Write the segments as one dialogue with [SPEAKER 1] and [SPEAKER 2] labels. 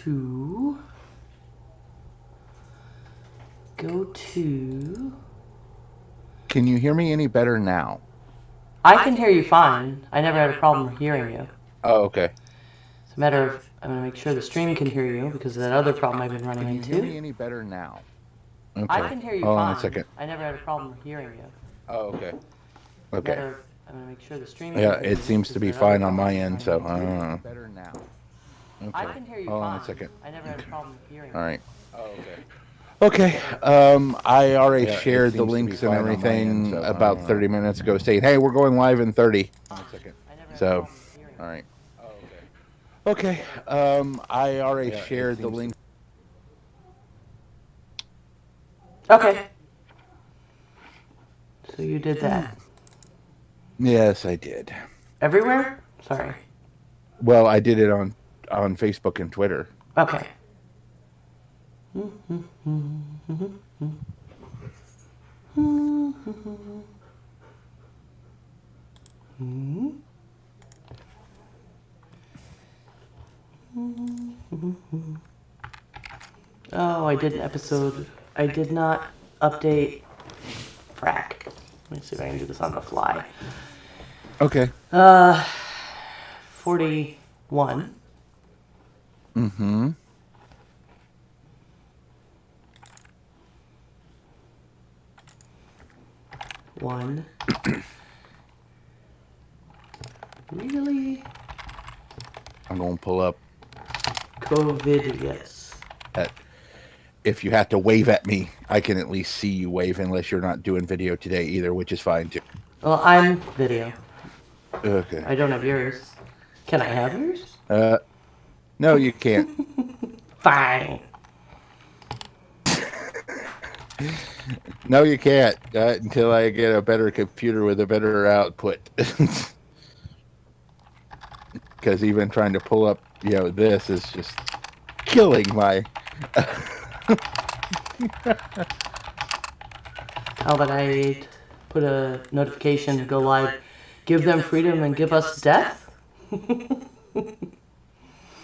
[SPEAKER 1] to
[SPEAKER 2] Can you hear me any better now?
[SPEAKER 1] I can hear you fine. I never had a problem hearing you.
[SPEAKER 2] Oh, okay.
[SPEAKER 1] It's a matter of, I'm going to make sure the stream can hear you because of that other problem I've been running
[SPEAKER 2] Can you
[SPEAKER 1] into.
[SPEAKER 2] hear me any better now? Okay.
[SPEAKER 1] I can hear you
[SPEAKER 2] Hold
[SPEAKER 1] fine.
[SPEAKER 2] on a second.
[SPEAKER 1] I never had a problem hearing you.
[SPEAKER 2] Oh, okay.
[SPEAKER 1] Okay.
[SPEAKER 2] Okay.
[SPEAKER 1] I'm going to make sure the stream can
[SPEAKER 2] Yeah,
[SPEAKER 1] hear
[SPEAKER 2] it
[SPEAKER 1] you
[SPEAKER 2] seems to be fine on my end, so I don't know.
[SPEAKER 1] better now.
[SPEAKER 2] Okay.
[SPEAKER 1] I can hear you
[SPEAKER 2] Hold
[SPEAKER 1] fine.
[SPEAKER 2] on a second.
[SPEAKER 1] I never had a problem hearing
[SPEAKER 2] All
[SPEAKER 1] you.
[SPEAKER 2] right. Oh, okay. Okay, I already shared the links and everything about 30 minutes ago saying, hey, we're going live in 30. So, all right. Okay, I already shared the link.
[SPEAKER 1] Okay. So you did that.
[SPEAKER 2] Yes, I did.
[SPEAKER 1] Everywhere? Sorry.
[SPEAKER 2] Well, I did it on Facebook and Twitter.
[SPEAKER 1] Okay. Oh, I did an episode. I did not update frack. Let me see if I can do this on the fly.
[SPEAKER 2] Okay.
[SPEAKER 1] 41.
[SPEAKER 2] Mm-hmm.
[SPEAKER 1] One. Really?
[SPEAKER 2] I'm going to pull up.
[SPEAKER 1] COVID, yes.
[SPEAKER 2] If you have to wave at me, I can at least see you wave unless you're not doing video today either, which is fine too.
[SPEAKER 1] Well, I'm video.
[SPEAKER 2] Okay.
[SPEAKER 1] I don't have yours. Can I have yours?
[SPEAKER 2] No, you can't.
[SPEAKER 1] Fine.
[SPEAKER 2] No, you can't until I get a better computer with a better output. Because even trying to pull up, this is just killing my.
[SPEAKER 1] How about I put a notification to go live? Give them freedom and give us death?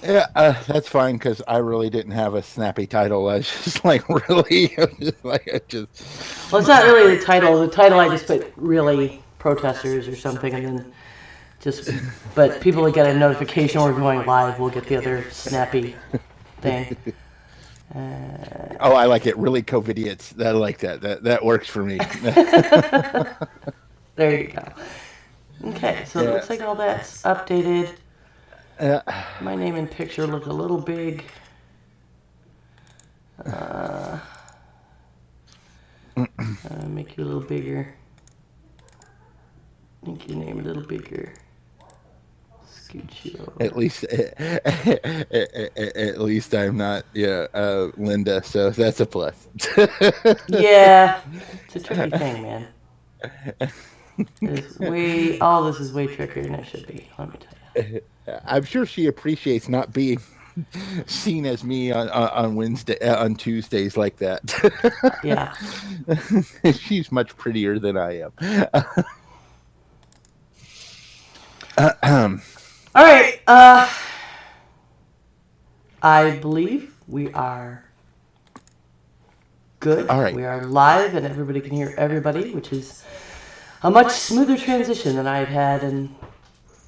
[SPEAKER 2] Yeah, that's fine because I really didn't have a snappy title. I was just like, really?
[SPEAKER 1] Well, it's not really the title. The title I just put really protesters or something, and then but people that get a notification we're going live will get the other snappy thing.
[SPEAKER 2] Oh, I like it. Really COVIDiots. I like that. That works for me.
[SPEAKER 1] There you go. Okay, so it looks like all that's updated. My name and picture look a little big. Make you a little bigger. Make your name a little bigger. Scooch you over.
[SPEAKER 2] At least I'm not Linda, so that's a plus.
[SPEAKER 1] Yeah, it's a tricky thing, man. All this is way trickier than it should be. Let me tell you.
[SPEAKER 2] I'm sure she appreciates not being seen as me on Tuesdays like that.
[SPEAKER 1] Yeah.
[SPEAKER 2] She's much prettier than I am.
[SPEAKER 1] All right. I believe we are good.
[SPEAKER 2] All right.
[SPEAKER 1] We are live, and everybody can hear everybody, which is a much smoother transition than I've had in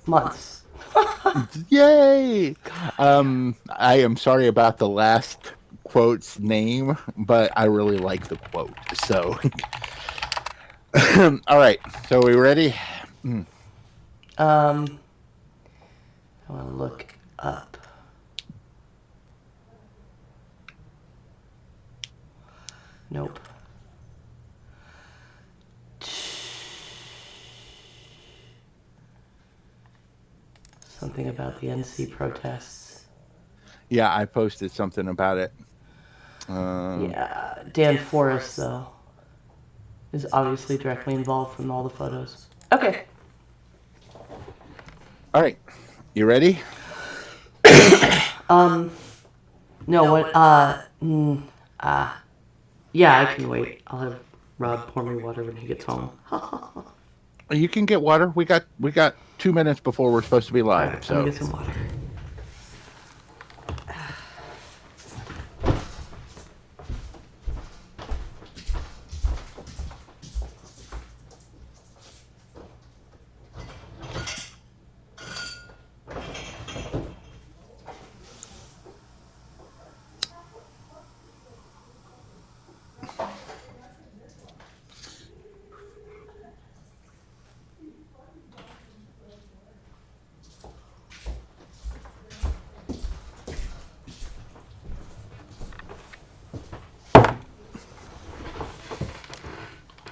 [SPEAKER 1] months.
[SPEAKER 2] Yay! I am sorry about the last quote's name, but I really like the quote. So, all right. So, are we ready?
[SPEAKER 1] I want to look up. Nope. Something about the NC protests.
[SPEAKER 2] Yeah, I posted something about it.
[SPEAKER 1] Yeah, Dan Forrest, though, is obviously directly involved from all the photos. Okay.
[SPEAKER 2] All right. You ready?
[SPEAKER 1] No, what, yeah, I can wait. I'll have Rob pour me water when he gets home.
[SPEAKER 2] You can get water. We got 2 minutes before we're supposed to be live.
[SPEAKER 1] Right,
[SPEAKER 2] so
[SPEAKER 1] let me get some water.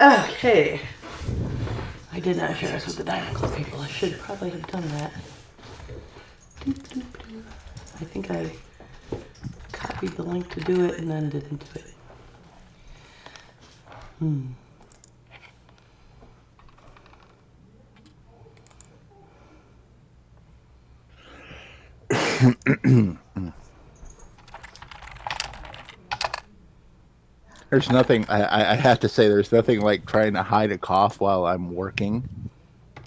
[SPEAKER 1] Okay. I did not share this with the Diamond Club people. I should probably have done that. I think I copied the link to do it and then didn't do it.
[SPEAKER 2] There's nothing, I have to say, there's nothing like trying to hide a cough while I'm working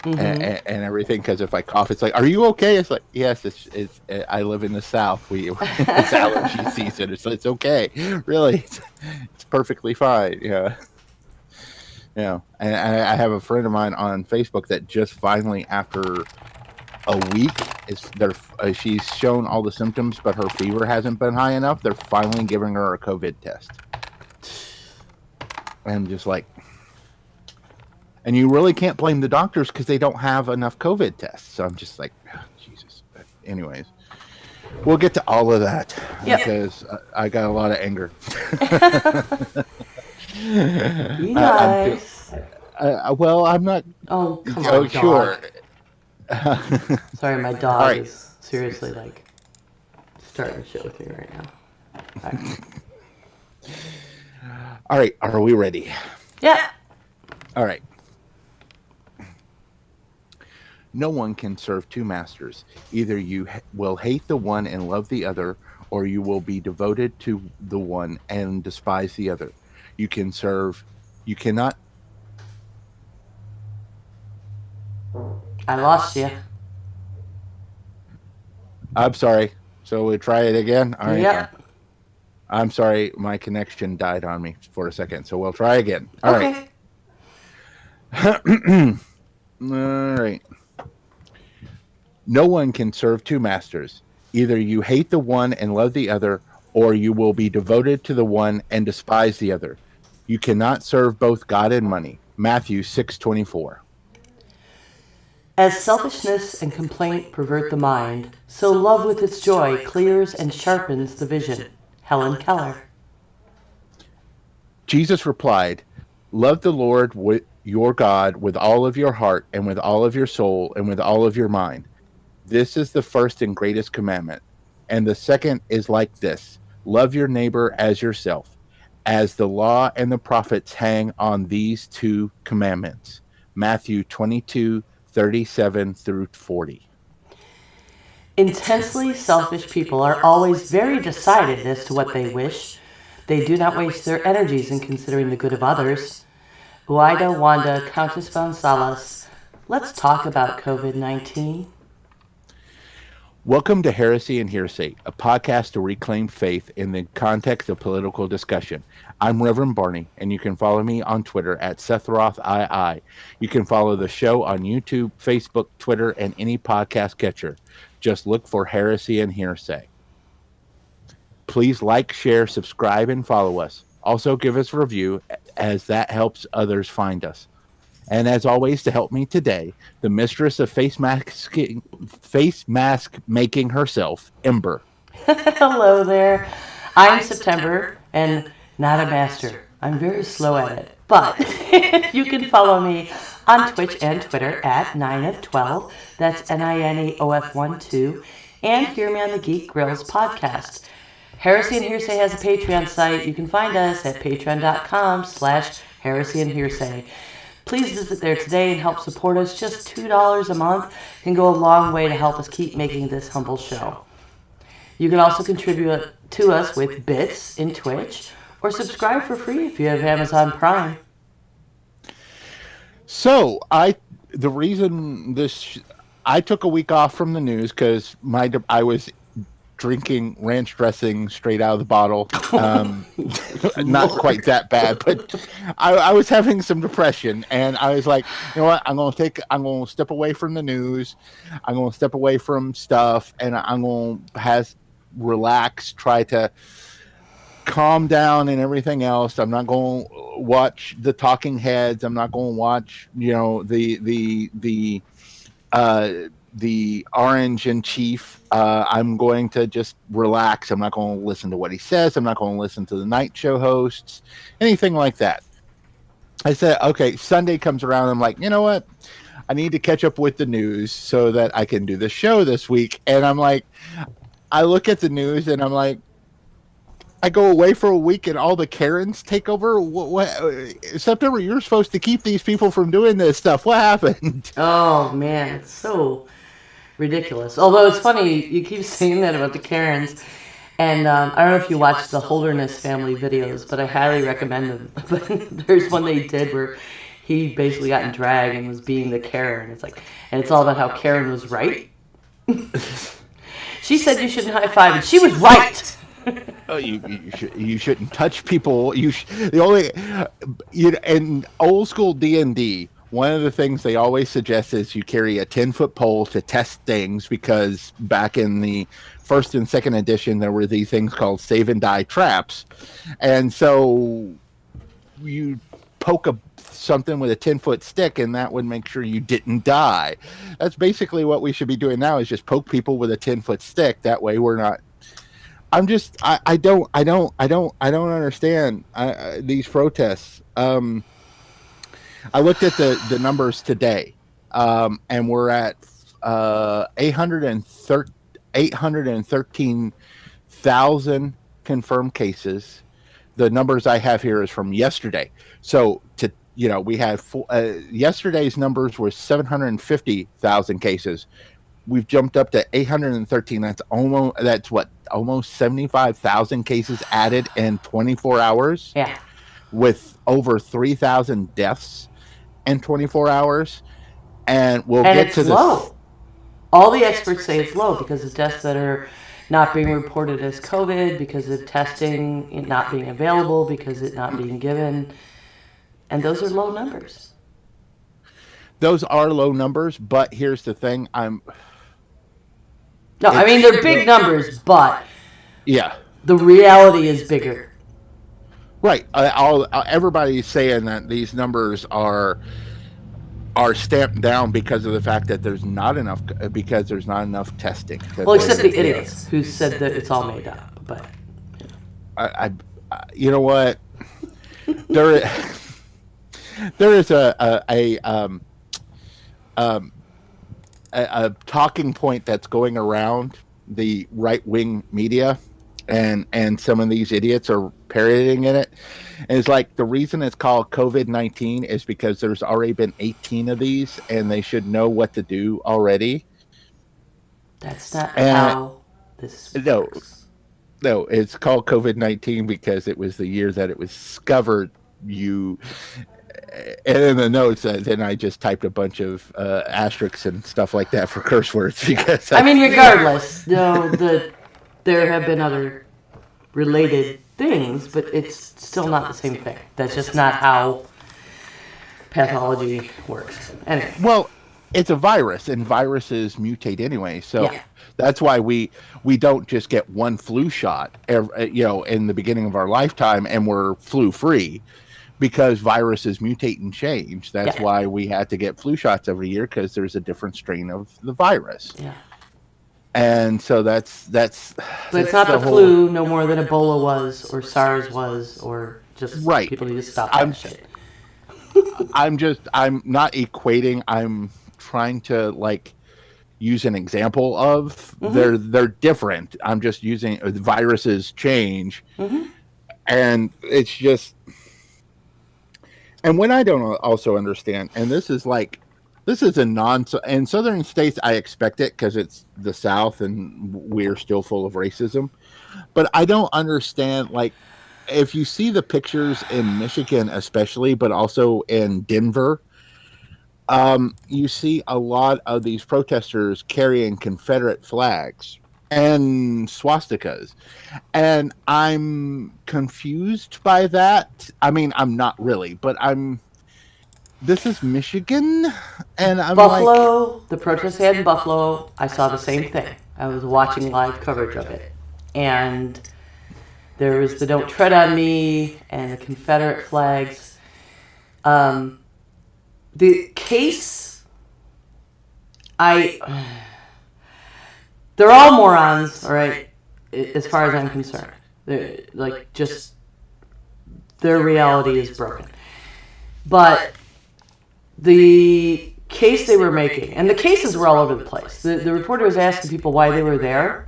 [SPEAKER 2] and everything. Because if I cough, it's like, are you okay? It's like, yes, it's I live in the South. It's allergy season. It's okay. Really, it's perfectly fine. Yeah. Yeah. And I have a friend of mine on Facebook that just finally, after a week, she's shown all the symptoms, but her fever hasn't been high enough. They're finally giving her a COVID test. I'm just like, and you really can't blame the doctors because they don't have enough COVID tests. So I'm just like, oh, Jesus. But anyways, we'll get to all of that because I got a lot of anger.
[SPEAKER 1] Be nice.
[SPEAKER 2] Well, I'm not.
[SPEAKER 1] Oh, come on,
[SPEAKER 2] sure.
[SPEAKER 1] Sorry, my dog is seriously like starting shit with me right now.
[SPEAKER 2] All right, are we ready?
[SPEAKER 1] Yeah.
[SPEAKER 2] All right. No one can serve two masters. Either you will hate the one and love the other, or you will be devoted to the one and despise the other. You cannot.
[SPEAKER 1] I lost you.
[SPEAKER 2] I'm sorry. So we try it again? All right.
[SPEAKER 1] Yep.
[SPEAKER 2] I'm sorry, my connection died on me for a second, so we'll try again. All right. All right. No one can serve two masters. Either you hate the one and love the other, or you will be devoted to the one and despise the other. You cannot serve both God and money. Matthew 6:24.
[SPEAKER 1] As selfishness and complaint pervert the mind, so love with its joy clears and sharpens the vision. Helen Keller.
[SPEAKER 2] Jesus replied, love the Lord your God with all of your heart and with all of your soul and with all of your mind. This is the first and greatest commandment. And the second is like this, love your neighbor as yourself. As the law and the prophets hang on these two commandments. Matthew 22:37 through 40.
[SPEAKER 1] Intensely selfish people are always very decided as to what they wish. They do not waste their energies in considering the good of others. Uida Wanda, Countess von Salas. Let's talk about COVID-19.
[SPEAKER 2] Welcome to Heresy and Hearsay, a podcast to reclaim faith in the context of political discussion. I'm Reverend Barney, and you can follow me on Twitter at SethRothII. You can follow the show on YouTube, Facebook, Twitter, and any podcast catcher. Just look for Heresy and Hearsay. Please like, share, subscribe, and follow us. Also give us a review, as that helps others find us. And as always, to help me today, the mistress of face mask making herself, Ember.
[SPEAKER 1] Hello there. I'm September, and not a master. I'm very slow at it. But you can follow me on Twitch and Twitter at 9of12. That's NINEOF12. And hear me on the Geek Grills podcast. Heresy and Hearsay has a Patreon site. You can find us at patreon.com/Heresy and Hearsay. Please visit there today and help support us. Just $2 a month can go a long way to help us keep making this humble show. You can also contribute to us with bits in Twitch or subscribe for free if you have Amazon Prime.
[SPEAKER 2] So, I took a week off from the news because I was drinking ranch dressing straight out of the bottle. Not quite that bad, but I was having some depression, and I was like, you know what? I'm going to step away from the news. I'm going to step away from stuff, and I'm going to relax, try to calm down and everything else. I'm not going to watch the talking heads. I'm not going to watch, the Orange and Chief. I'm going to just relax. I'm not going to listen to what he says. I'm not going to listen to the night show hosts, anything like that. I said, okay, Sunday comes around. I'm like, you know what? I need to catch up with the news so that I can do the show this week. And I'm like, I look at the news and I'm like, I go away for a week and all the Karens take over. What September? You're supposed to keep these people from doing this stuff. What happened?
[SPEAKER 1] Oh man, it's so ridiculous. Although it's funny, you keep saying that about the Karens. And I don't know if you watched the Holderness family videos, but I highly recommend them. But there's one they did where he basically got in drag and was being the Karen. It's like, and it's all about how Karen was right. She said you shouldn't high five, and she was right.
[SPEAKER 2] Oh, you shouldn't touch people. The only in old school D&D, one of the things they always suggest is you carry a 10-foot pole to test things, because back in the first and second edition there were these things called save and die traps, and so you poke something with a 10-foot stick and that would make sure you didn't die. That's basically what we should be doing now, is just poke people with a 10-foot stick. That way we're not. I don't understand these protests. I looked at the numbers today, and we're at 813,000 confirmed cases. The numbers I have here is from yesterday. So we had yesterday's numbers were 750,000 cases. We've jumped up to 813. That's almost 75,000 cases added in 24 hours.
[SPEAKER 1] Yeah.
[SPEAKER 2] With over 3,000 deaths in 24 hours. And we'll get to this.
[SPEAKER 1] Low. All the experts say it's low because of deaths that are not being reported as COVID, because of testing not being available, because it not being given. And those are low numbers.
[SPEAKER 2] Those are low numbers, but here's the thing.
[SPEAKER 1] They're big numbers, but
[SPEAKER 2] yeah,
[SPEAKER 1] the reality is bigger.
[SPEAKER 2] Right. Everybody's saying that these numbers are stamped down because of the fact that there's not enough testing.
[SPEAKER 1] Well, except the idiots who said that it's all made up. But
[SPEAKER 2] you know what? There is a talking point that's going around the right-wing media, and some of these idiots are parroting in it. And it's like, the reason it's called COVID-19 is because there's already been 18 of these, and they should know what to do already.
[SPEAKER 1] That's not how this works.
[SPEAKER 2] No, it's called COVID-19 because it was the year that it was discovered. And in the notes, then I just typed a bunch of asterisks and stuff like that for curse words, because
[SPEAKER 1] regardless, there have been other related things, but it's still not the same thing. That's just not how pathology works. Anyway.
[SPEAKER 2] Well, it's a virus, and viruses mutate anyway, so that's why we don't just get one flu shot, in the beginning of our lifetime, and we're flu free. Because viruses mutate and change. That's why we had to get flu shots every year, because there's a different strain of the virus.
[SPEAKER 1] Yeah.
[SPEAKER 2] And so that's. But
[SPEAKER 1] it's not the flu no more than Ebola was, or SARS was, or just people need to stop that shit.
[SPEAKER 2] I'm not equating. I'm trying to use an example of. They're different. I'm just using viruses change, and it's just. And when I don't also understand, and this is in southern states, I expect it because it's the South and we're still full of racism. But I don't understand, if you see the pictures in Michigan especially, but also in Denver, you see a lot of these protesters carrying Confederate flags and swastikas, and I'm confused by that. I mean, I'm not really, but this is Michigan, and I'm
[SPEAKER 1] Buffalo, the protest had in Buffalo, I saw the same thing. I was watching live coverage of it, and there was the "Don't Tread on Me" and the Confederate flags. The case, they're all morons, all right, as far as I'm concerned. They're, their reality is broken. But the case they were making, and the cases were all over the place. The reporter was asking people why they were there,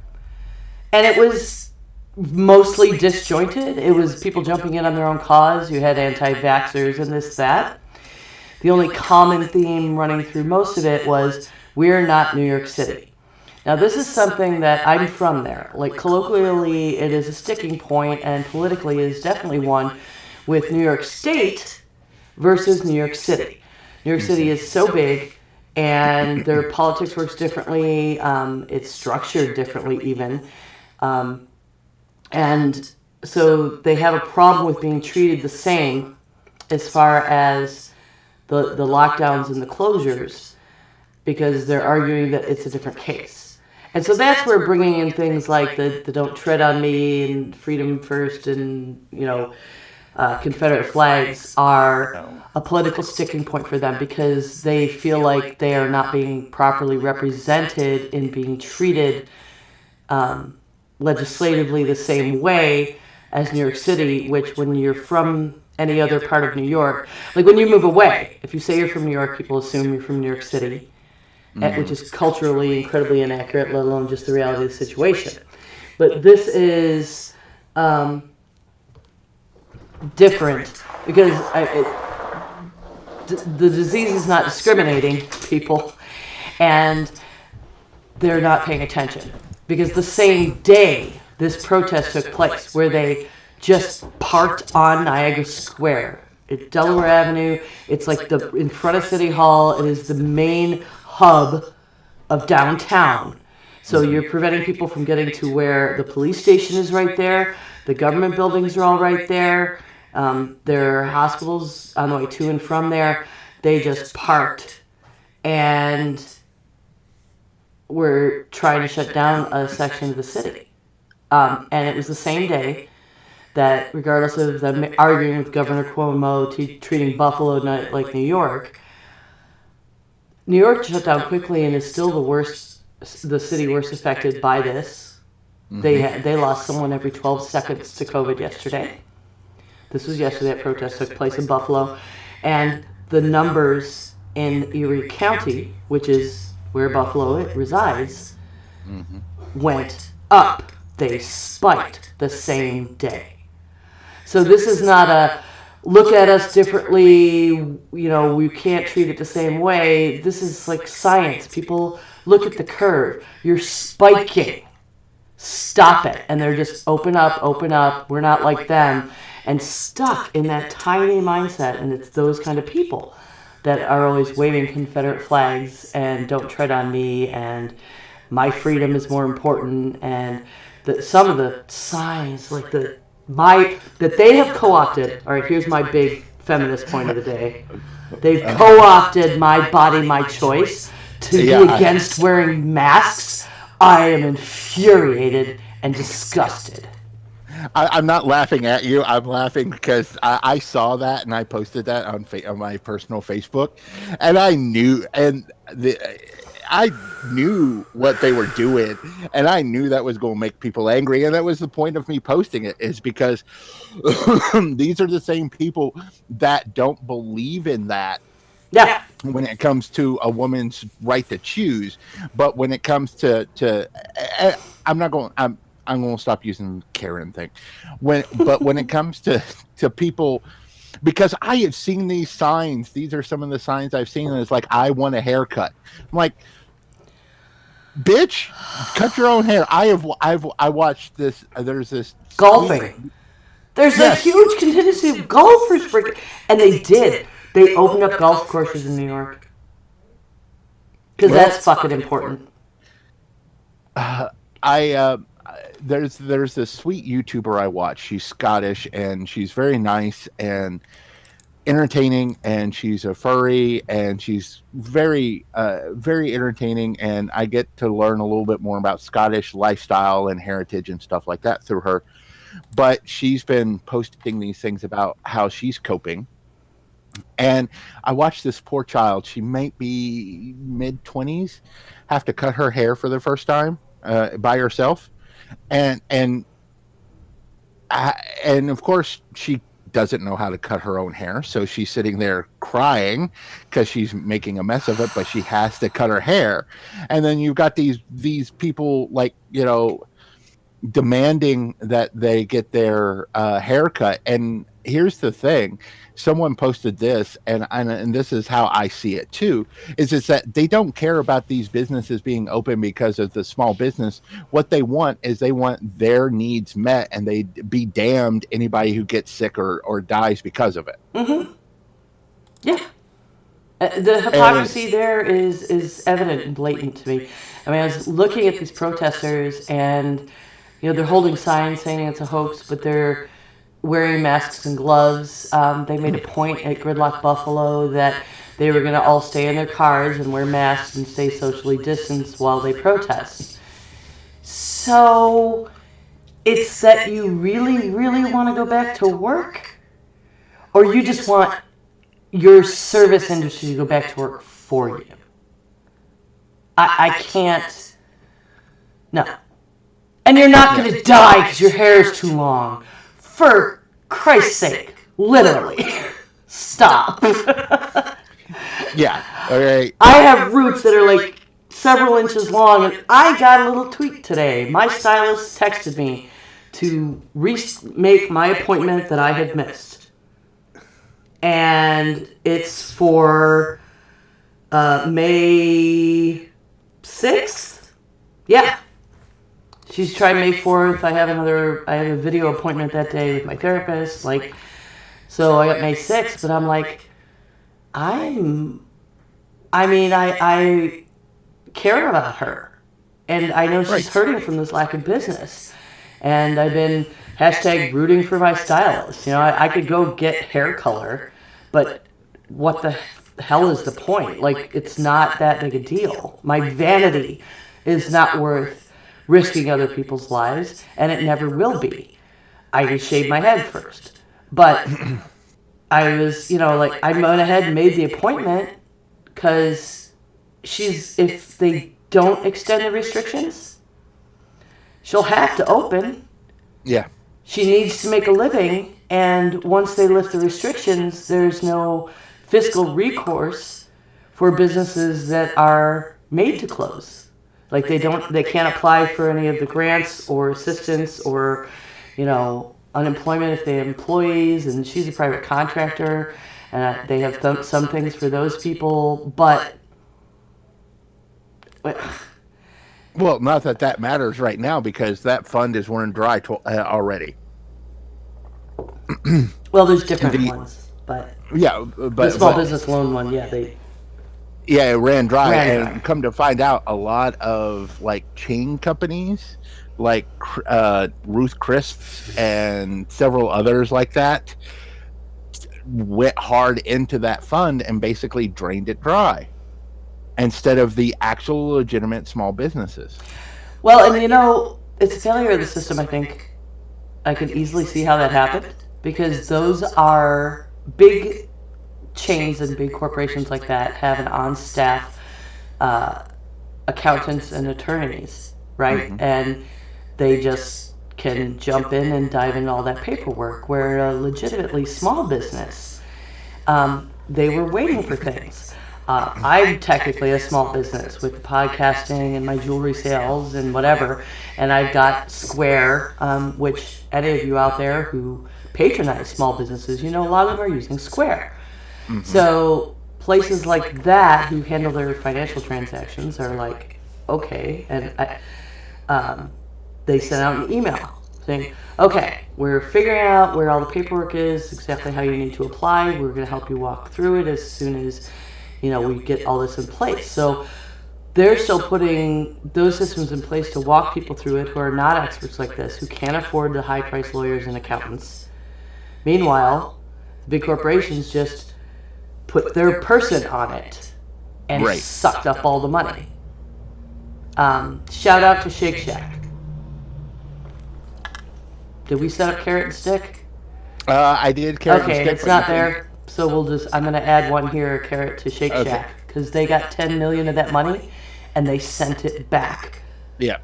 [SPEAKER 1] and it was mostly disjointed. It was people jumping in on their own cause. You had anti-vaxxers and this, that. The only common theme running through most of it was, we're not New York City. Now, this is something that I'm from there. Like, colloquially, it is a sticking point, and politically is definitely one with New York State versus New York City. New York City is so big, and their politics works differently. It's structured differently, even. And so they have a problem with being treated the same as far as the lockdowns and the closures, because they're arguing that it's a different case. And so that's where bringing in things like the Don't Tread on Me and Freedom First and, Confederate flags are a political sticking point for them, because they feel like they are not being properly represented in being treated legislatively the same way as New York City, which when you're from any other part of New York, like when you move away, if you say you're from New York, people assume you're from New York City, which is culturally incredibly inaccurate, let alone just the reality of the situation. But this is different, because the disease is not discriminating people, and they're not paying attention. Because the same day this protest took place, where they just parked on Niagara Square, at Delaware Avenue, it's like in front of City Hall, it is the main hub of downtown. So you're preventing people from getting to where the police station is right there, the government buildings are all right there, there are hospitals on the way to and from there. They just parked, and were trying to shut down a section of the city. And it was the same day that, regardless of them arguing with Governor Cuomo treating Buffalo like New York shut down quickly and is still the city worst affected by this. Mm-hmm. They lost someone every 12 seconds to COVID yesterday. This was yesterday. That protest took place in Buffalo. And the numbers in Erie County, which is where Buffalo resides, went up. They spiked the same day. So this is not a look at us differently, we can't treat it the same way. This is like science. People look at the curve. You're spiking. Stop it. And they're just open up. We're not like them. And stuck in that tiny mindset. And it's those kind of people that are always waving Confederate flags and Don't Tread on Me and my freedom is more important, and some of the signs like that they have co-opted. All right, here's my big feminist point of the day. They've co-opted my body, my choice to be against wearing masks. I am infuriated and disgusted.
[SPEAKER 2] I'm not laughing at you. I'm laughing because I saw that and I posted that on my personal Facebook, and I knew what they were doing, and I knew that was going to make people angry, and that was the point of me posting it, is because these are the same people that don't believe in that.
[SPEAKER 1] Yeah.
[SPEAKER 2] When it comes to a woman's right to choose, but when it comes to I'm going to stop using Karen thing. But when it comes to people, because I have seen these signs, these are some of the signs I've seen, and it's like, I want a haircut. I'm like, bitch, cut your own hair. I watched this. There's this
[SPEAKER 1] golfing. There's a huge contingency of golfers and they did. They opened up golf courses in New York because that's fucking important.
[SPEAKER 2] There's this sweet YouTuber I watch. She's Scottish and she's very nice and entertaining, and she's a furry, and she's very very entertaining, and I get to learn a little bit more about Scottish lifestyle and heritage and stuff like that through her. But she's been posting these things about how she's coping. And I watched this poor child, she might be mid-20s, have to cut her hair for the first time by herself. And of course she doesn't know how to cut her own hair, so she's sitting there crying because she's making a mess of it, but she has to cut her hair. And then you've got these people, like, demanding that they get their haircut. And here's the thing: someone posted this, and this is how I see it too. Is that they don't care about these businesses being open because of the small business. What they want is they want their needs met, and they be damned anybody who gets sick or dies because of it.
[SPEAKER 1] Mm-hmm. Yeah. The hypocrisy there is evident and blatant to me. I mean, I was looking at these protesters, and they're holding signs saying it's a hoax, but they're wearing masks and gloves. They made a point at Gridlock Buffalo that they were going to all stay in their cars and wear masks and stay socially distanced while they protest. So it's that you really, really want to go back to work, or you just want your service industry to go back to work for you. I can't. No. And you're not going to die because your hair is too long. For Christ's sake. Literally. Stop.
[SPEAKER 2] Yeah. Okay.
[SPEAKER 1] I have roots that are like several inches long, and I got a little tweet today. My stylist texted me to remake my appointment that I had missed. And it's for May 6th? Yeah. She's tried May 4th. I have a video appointment that day with my therapist. So I got May 6th, but I'm like, I care about her. And I know she's hurting from this lack of business. And I've been #rooting for my stylist. I could go get hair color, but what the hell is the point? It's not that big a deal. My vanity is not worth risking other people's lives, and it never will be. I can shave my head first. But I was, I went ahead and made the appointment because if they don't extend the restrictions, she'll have to open.
[SPEAKER 2] Yeah.
[SPEAKER 1] She needs to make a living, and once they lift the restrictions, there's no fiscal recourse for businesses that are made to close. They can't apply for any of the grants or assistance or, unemployment if they have employees, and she's a private contractor, and they have some things for those people, but...
[SPEAKER 2] Well, not that matters right now, because that fund is running dry already.
[SPEAKER 1] Well, there's different ones, but...
[SPEAKER 2] Yeah, but...
[SPEAKER 1] The small business loan one, yeah,
[SPEAKER 2] Yeah, it ran dry, and come to find out, a lot of chain companies, like Ruth Chris and several others like that, went hard into that fund and basically drained it dry, instead of the actual legitimate small businesses.
[SPEAKER 1] Well, and it's a failure of the system. I think I could easily see how that happened, because those are big chains and big corporations like that have an on-staff accountants and attorneys, right? Mm-hmm. And they just can jump in and dive into all that paperwork, where a legitimately small business, they were waiting for things. I'm technically a small business with podcasting and my jewelry sales and whatever, and I've got Square, which any of you out there who patronize small businesses, a lot of them are using Square. Mm-hmm. So places like that who handle their financial transactions are like, okay, and they send out an email saying, okay, we're figuring out where all the paperwork is, exactly how you need to apply. We're going to help you walk through it as soon as, we get all this in place. So they're still putting those systems in place to walk people through it who are not experts like this, who can't afford the high-priced lawyers and accountants. Meanwhile, the big corporations just put their person on it and sucked up all the money. Shout out to Shake Shack. Did we set up Carrot and Stick?
[SPEAKER 2] I did Carrot and Stick.
[SPEAKER 1] Okay, it's not there, so I'm going to add one here, Carrot to Shake Shack, because they got $10 million of that money, and they sent it back.
[SPEAKER 2] Yeah.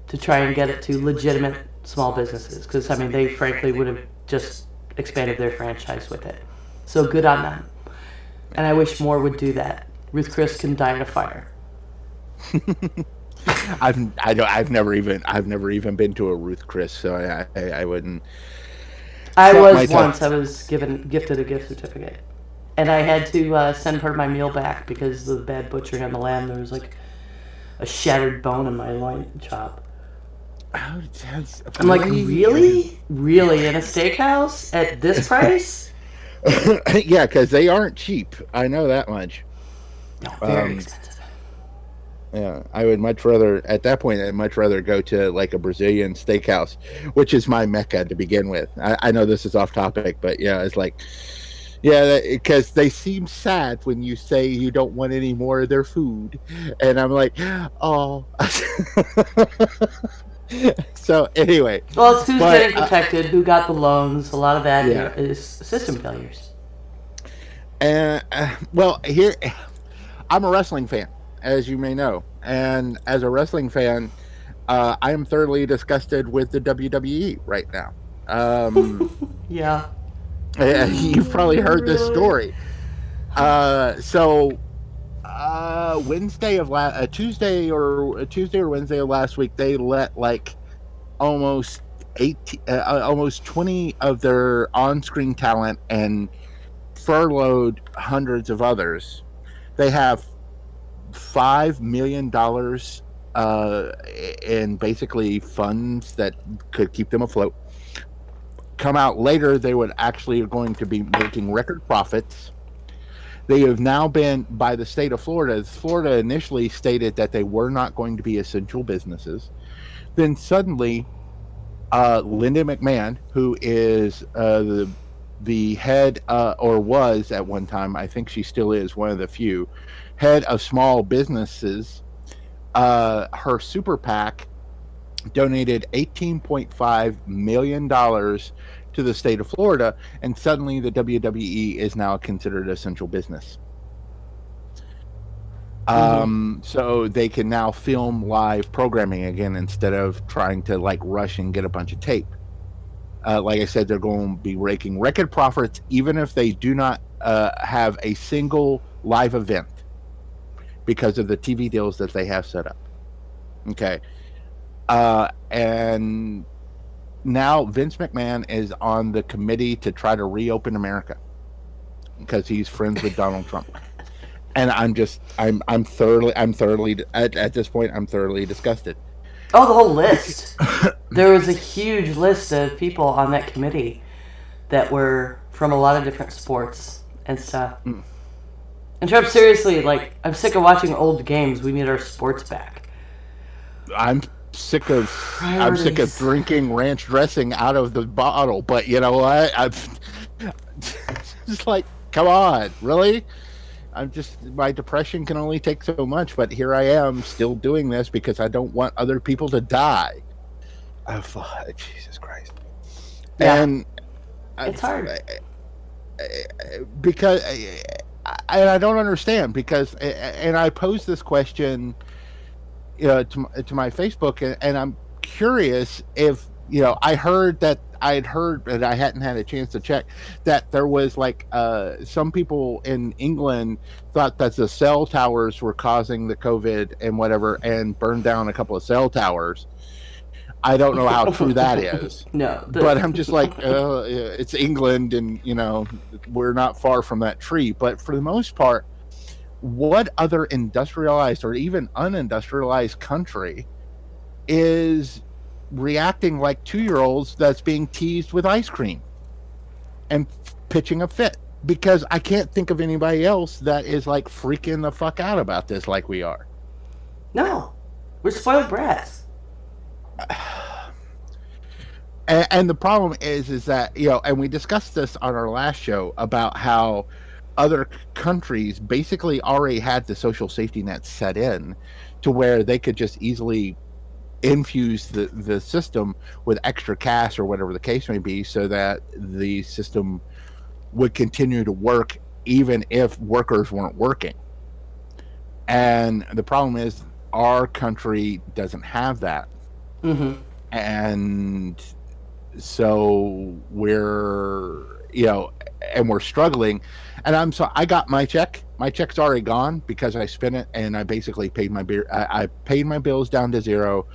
[SPEAKER 1] To try and get it to legitimate small businesses, because, they frankly would have just expanded their franchise with it. So good on them. And I wish more would do that. Ruth Chris can die in a fire.
[SPEAKER 2] I've never even been to a Ruth Chris, so I wouldn't.
[SPEAKER 1] I was once. I was gifted a gift certificate, and I had to send her my meal back because of the bad butchering on the lamb. There was like a shattered bone in my loin chop. I'm like, really in a steakhouse at this price?
[SPEAKER 2] Yeah, because they aren't cheap. I know that much.
[SPEAKER 1] No, very expensive.
[SPEAKER 2] Yeah, I would much rather, at that point, I'd much rather go to like a Brazilian steakhouse, which is my mecca to begin with. I know this is off topic, but yeah, it's like, yeah, because they seem sad when you say you don't want any more of their food. And I'm like, oh. So anyway.
[SPEAKER 1] Well, it's who's getting protected, who got the loans. A lot of that is system failures.
[SPEAKER 2] Well, here, I'm a wrestling fan, as you may know. And as a wrestling fan, I am thoroughly disgusted with the WWE right now.
[SPEAKER 1] Yeah.
[SPEAKER 2] You've probably heard this story. Tuesday or Wednesday of last week, they let like almost 20 of their on-screen talent and furloughed hundreds of others. They have $5 million in basically funds that could keep them afloat. Come out later, they would actually are going to be making record profits. They have now been by the state of Florida. Florida initially stated that they were not going to be essential businesses. Then suddenly, Linda McMahon, who is the head, or was at one time, I think she still is one of the few, head of small businesses, her super PAC donated $18.5 million to the state of Florida, and suddenly the WWE is now considered essential business. So they can now film live programming again instead of trying to like rush and get a bunch of tape. Like I said, they're going to be raking record profits even if they do not have a single live event because of the TV deals that they have set up. Okay. And now Vince McMahon is on the committee to try to reopen America because he's friends with Donald Trump. And I'm thoroughly at this point, I'm thoroughly disgusted.
[SPEAKER 1] Oh, the whole list. There was a huge list of people on that committee that were from a lot of different sports and stuff. And Trump, seriously, like, I'm sick of watching old games. We need our sports back. I'm sick of
[SPEAKER 2] drinking ranch dressing out of the bottle, but you know what? I'm just like, come on, really? My depression can only take so much, but here I am still doing this because I don't want other people to die. Oh, Jesus Christ.
[SPEAKER 1] Yeah. And it's hard.
[SPEAKER 2] Because I don't understand because, and I posed this question, to my Facebook, and I'm curious if, I heard that and I hadn't had a chance to check that there was like some people in England thought that the cell towers were causing the COVID and whatever, and burned down a couple of cell towers. I don't know how true that is.
[SPEAKER 1] No,
[SPEAKER 2] but I'm just like, it's England, and we're not far from that tree. But for the most part, what other industrialized or even unindustrialized country is reacting like 2-year-olds that's being teased with ice cream and pitching a fit? Because I can't think of anybody else that is like freaking the fuck out about this like we are.
[SPEAKER 1] No, we're spoiled brats.
[SPEAKER 2] And the problem is that, and we discussed this on our last show about how other countries basically already had the social safety net set in to where they could just easily infuse the system with extra cash or whatever the case may be, so that the system would continue to work even if workers weren't working. And the problem is our country doesn't have that.
[SPEAKER 1] Mm-hmm.
[SPEAKER 2] And so we're, and we're struggling. And I got my check. My check's already gone because I spent it, and I basically paid my beer. I paid my bills down to zero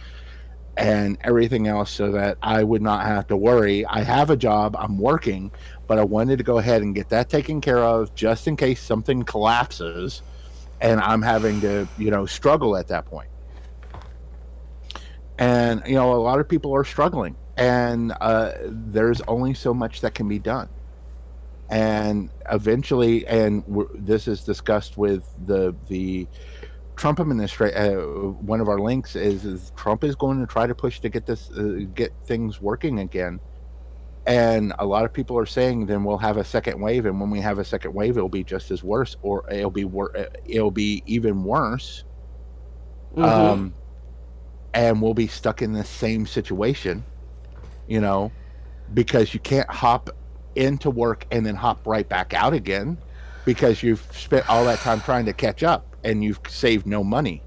[SPEAKER 2] and everything else so that I would not have to worry. I have a job, I'm working, but I wanted to go ahead and get that taken care of just in case something collapses and I'm having to, struggle at that point. And, a lot of people are struggling, and there's only so much that can be done. And eventually, and this is discussed with the Trump administration. One of our links is Trump is going to try to push to get things working again. And a lot of people are saying then we'll have a second wave, and when we have a second wave, it'll be just as worse, or it'll be even worse.
[SPEAKER 1] Mm-hmm.
[SPEAKER 2] And we'll be stuck in the same situation, because you can't hop into work and then hop right back out again because you've spent all that time trying to catch up and you've saved no money.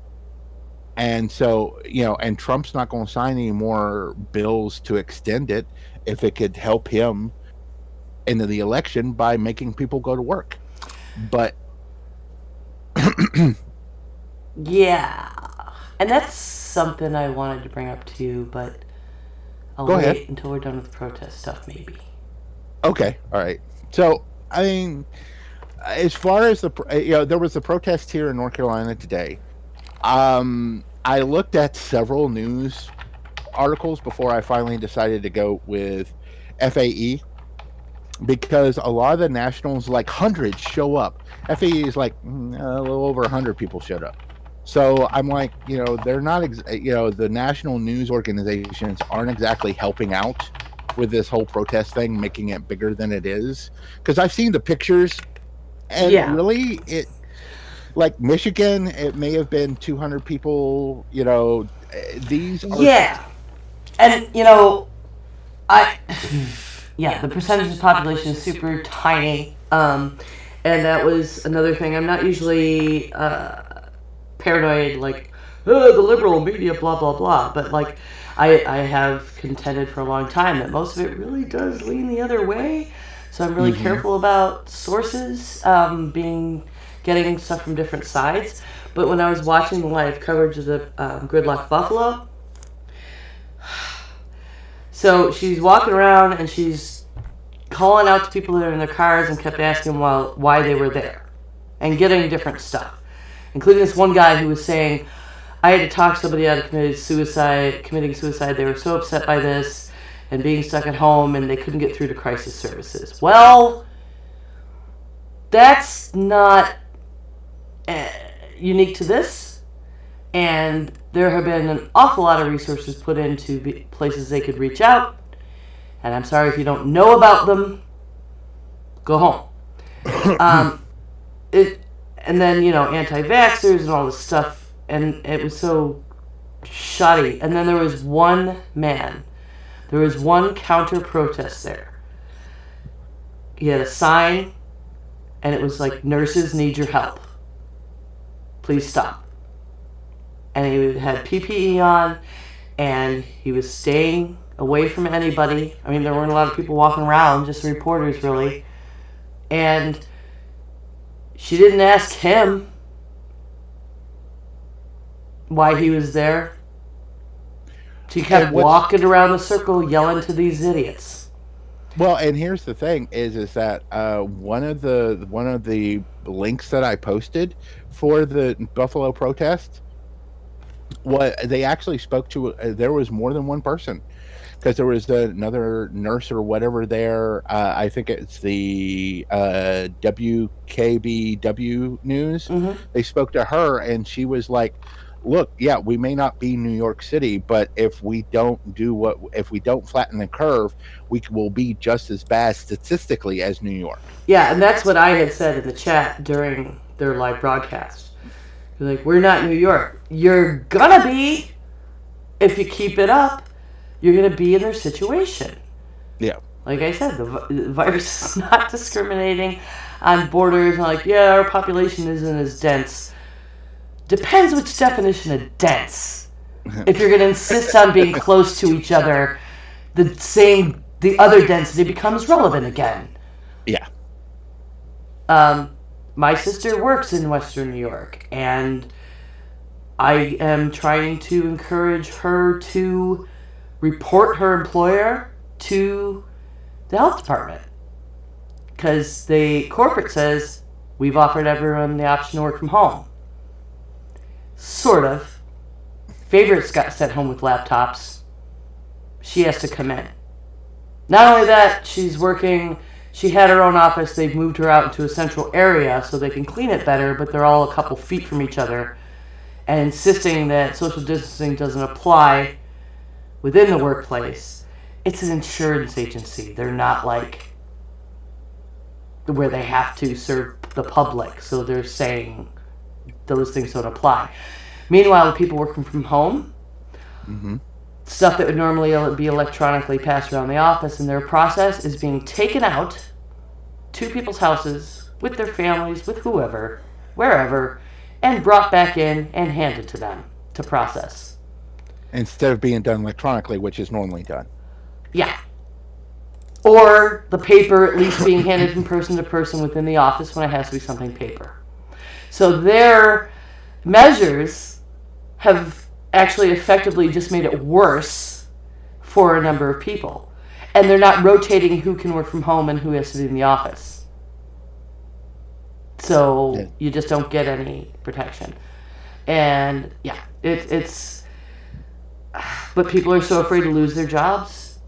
[SPEAKER 2] And so, and Trump's not going to sign any more bills to extend it if it could help him into the election by making people go to work. But
[SPEAKER 1] yeah, and that's something I wanted to bring up too, but I'll
[SPEAKER 2] Go
[SPEAKER 1] wait
[SPEAKER 2] ahead.
[SPEAKER 1] until we're done with the protest stuff, maybe.
[SPEAKER 2] Okay, all right. So, I mean, as far as there was a protest here in North Carolina today. I looked at several news articles before I finally decided to go with FAE, because a lot of the nationals, like hundreds, show up. FAE is like a little over 100 people showed up. So I'm like, they're not, the national news organizations aren't exactly helping out with this whole protest thing, making it bigger than it is. Because I've seen the pictures, and really, like Michigan, it may have been 200 people. These are
[SPEAKER 1] and the percentage of the population is super tiny. And that was another thing. I'm not usually paranoid, like, oh, the liberal media, blah, blah, blah. But, like, I have contended for a long time that most of it really does lean the other way. So I'm really careful about sources, getting stuff from different sides. But when I was watching the live coverage of the Gridlock Buffalo, so she's walking around and she's calling out to people that are in their cars and kept asking why they were there and getting different stuff, including this one guy who was saying, I had to talk somebody out of committing suicide. They were so upset by this and being stuck at home, and they couldn't get through to crisis services. Well, that's not unique to this, and there have been an awful lot of resources put into places they could reach out, and I'm sorry if you don't know about them, go home. And then, anti-vaxxers and all this stuff, and it was so shoddy. And then there was one counter-protest there. He had a sign, and it was like, nurses need your help. Please stop. And he had PPE on, and he was staying away from anybody. I mean, there weren't a lot of people walking around, just reporters, really. And she didn't ask him why he was there. She kept walking around the circle yelling to these idiots.
[SPEAKER 2] Well, and here's the thing: is that one of the links that I posted for the Buffalo protest, what they actually spoke to, there was more than one person, because there was another nurse or whatever there. I think it's the WKBW News.
[SPEAKER 1] Mm-hmm.
[SPEAKER 2] They spoke to her, and she was like, look, yeah, we may not be New York City, but if we don't flatten the curve, we will be just as bad statistically as New York.
[SPEAKER 1] Yeah, and that's what I had said in the chat during their live broadcast. They're like, we're not New York. You're gonna be, if you keep it up. You're gonna be in their situation.
[SPEAKER 2] Yeah.
[SPEAKER 1] Like I said, the virus is not discriminating on borders. Like, yeah, our population isn't as dense. Depends which definition of dense. If you're going to insist on being close to each other, the same the other density becomes relevant again.
[SPEAKER 2] Yeah.
[SPEAKER 1] My sister works in Western New York, and I am trying to encourage her to report her employer to the health department. Because the corporate says, we've offered everyone the option to work from home. Sort of. Favorites got sent home with laptops. She has to come in. Not only that, she's working, she had her own office, they've moved her out into a central area so they can clean it better, but they're all a couple feet from each other, and insisting that social distancing doesn't apply within the workplace. It's an insurance agency. They're not like where they have to serve the public, so they're saying those things don't apply. Meanwhile, people working from home, stuff that would normally be electronically passed around the office in their process is being taken out to people's houses with their families, with whoever, wherever, and brought back in and handed to them to process.
[SPEAKER 2] Instead of being done electronically, which is normally done.
[SPEAKER 1] Yeah. Or the paper at least being handed from person to person within the office when it has to be something paper. So their measures have actually effectively just made it worse for a number of people. And they're not rotating who can work from home and who has to be in the office. So you just don't get any protection. And yeah, it's but people are so afraid to lose their jobs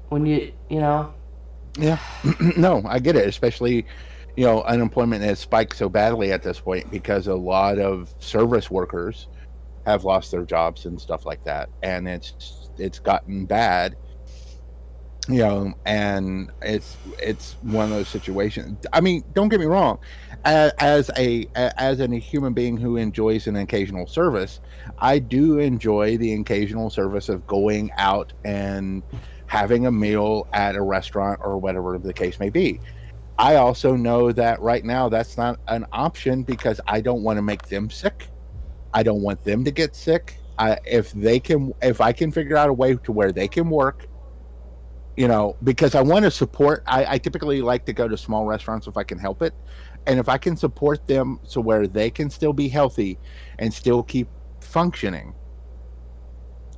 [SPEAKER 1] when you know.
[SPEAKER 2] Yeah. No, I get it, especially unemployment has spiked so badly at this point because a lot of service workers have lost their jobs and stuff like that, and it's gotten bad, and it's one of those situations. I mean, don't get me wrong, as a human being who enjoys an occasional service, I do enjoy the occasional service of going out and having a meal at a restaurant or whatever the case may be. I also know that right now that's not an option because I don't want to make them sick. I don't want them to get sick. If I can figure out a way to where they can work, because I want to support. I typically like to go to small restaurants if I can help it, and if I can support them so where they can still be healthy and still keep functioning,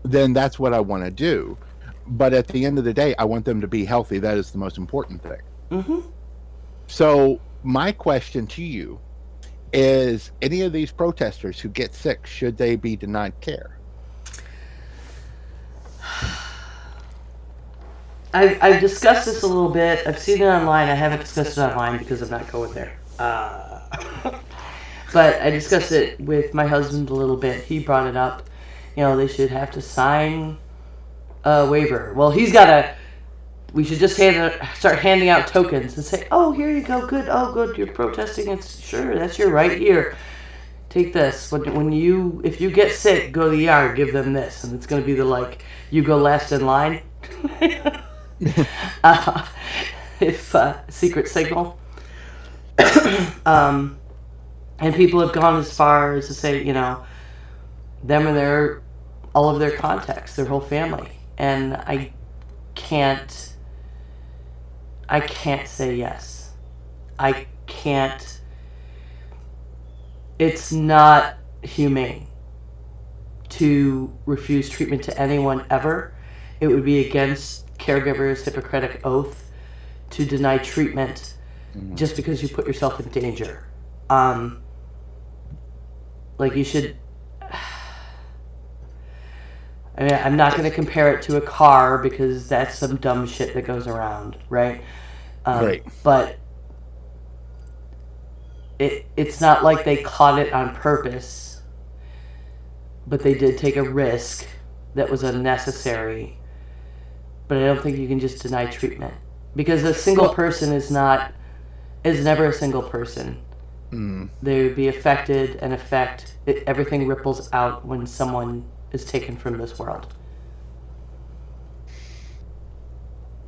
[SPEAKER 2] then that's what I want to do. But at the end of the day, I want them to be healthy. That is the most important thing.
[SPEAKER 1] Mm-hmm.
[SPEAKER 2] So my question to you is, any of these protesters who get sick, should they be denied care?
[SPEAKER 1] I've discussed this a little bit. I've seen it online. I haven't discussed it online because I'm not going there. But I discussed it with my husband a little bit. He brought it up. They should have to sign a waiver. Well, we should just start handing out tokens and say, oh, here you go, good, oh, good, you're protesting, sure, that's your right here. Take this. If you get sick, go to the ER, give them this. And it's going to be you go last in line. Secret signal. And people have gone as far as to say, them and all of their contacts, their whole family. And I can't say yes. I can't. It's not humane to refuse treatment to anyone ever. It would be against caregivers' Hippocratic oath to deny treatment just because you put yourself in danger. You should. I mean, I'm not going to compare it to a car because that's some dumb shit that goes around, right?
[SPEAKER 2] Right.
[SPEAKER 1] But it's not like they caught it on purpose, but they did take a risk that was unnecessary. But I don't think you can just deny treatment because a single person is never a single person. They would be affected and everything ripples out when someone is taken from this world.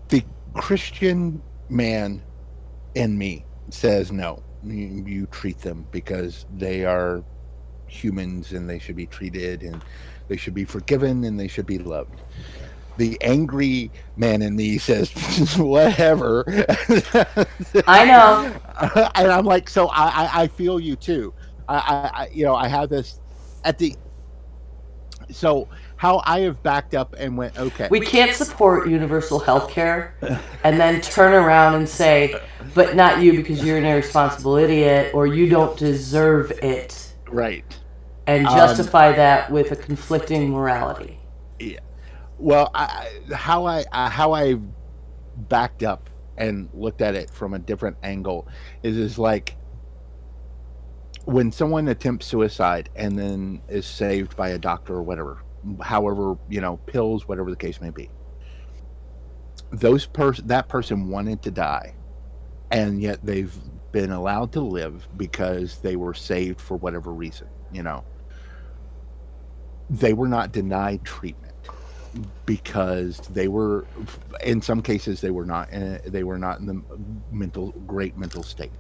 [SPEAKER 2] The Christian man in me says no. You treat them because they are humans and they should be treated and they should be forgiven and they should be loved. the angry man in me says, whatever.
[SPEAKER 1] I know.
[SPEAKER 2] And I'm like, so I feel you too. I have this at the, so how I have backed up and went, okay.
[SPEAKER 1] We can't support universal health care and then turn around and say, but not you because you're an irresponsible idiot or you don't deserve it.
[SPEAKER 2] Right.
[SPEAKER 1] And justify that with a conflicting morality.
[SPEAKER 2] Yeah. Well, how I backed up and looked at it from a different angle is like when someone attempts suicide and then is saved by a doctor or whatever, however, pills, whatever the case may be. That person wanted to die, and yet they've been allowed to live because they were saved for whatever reason. They were not denied treatment because they were, in some cases, they were not in the great mental state.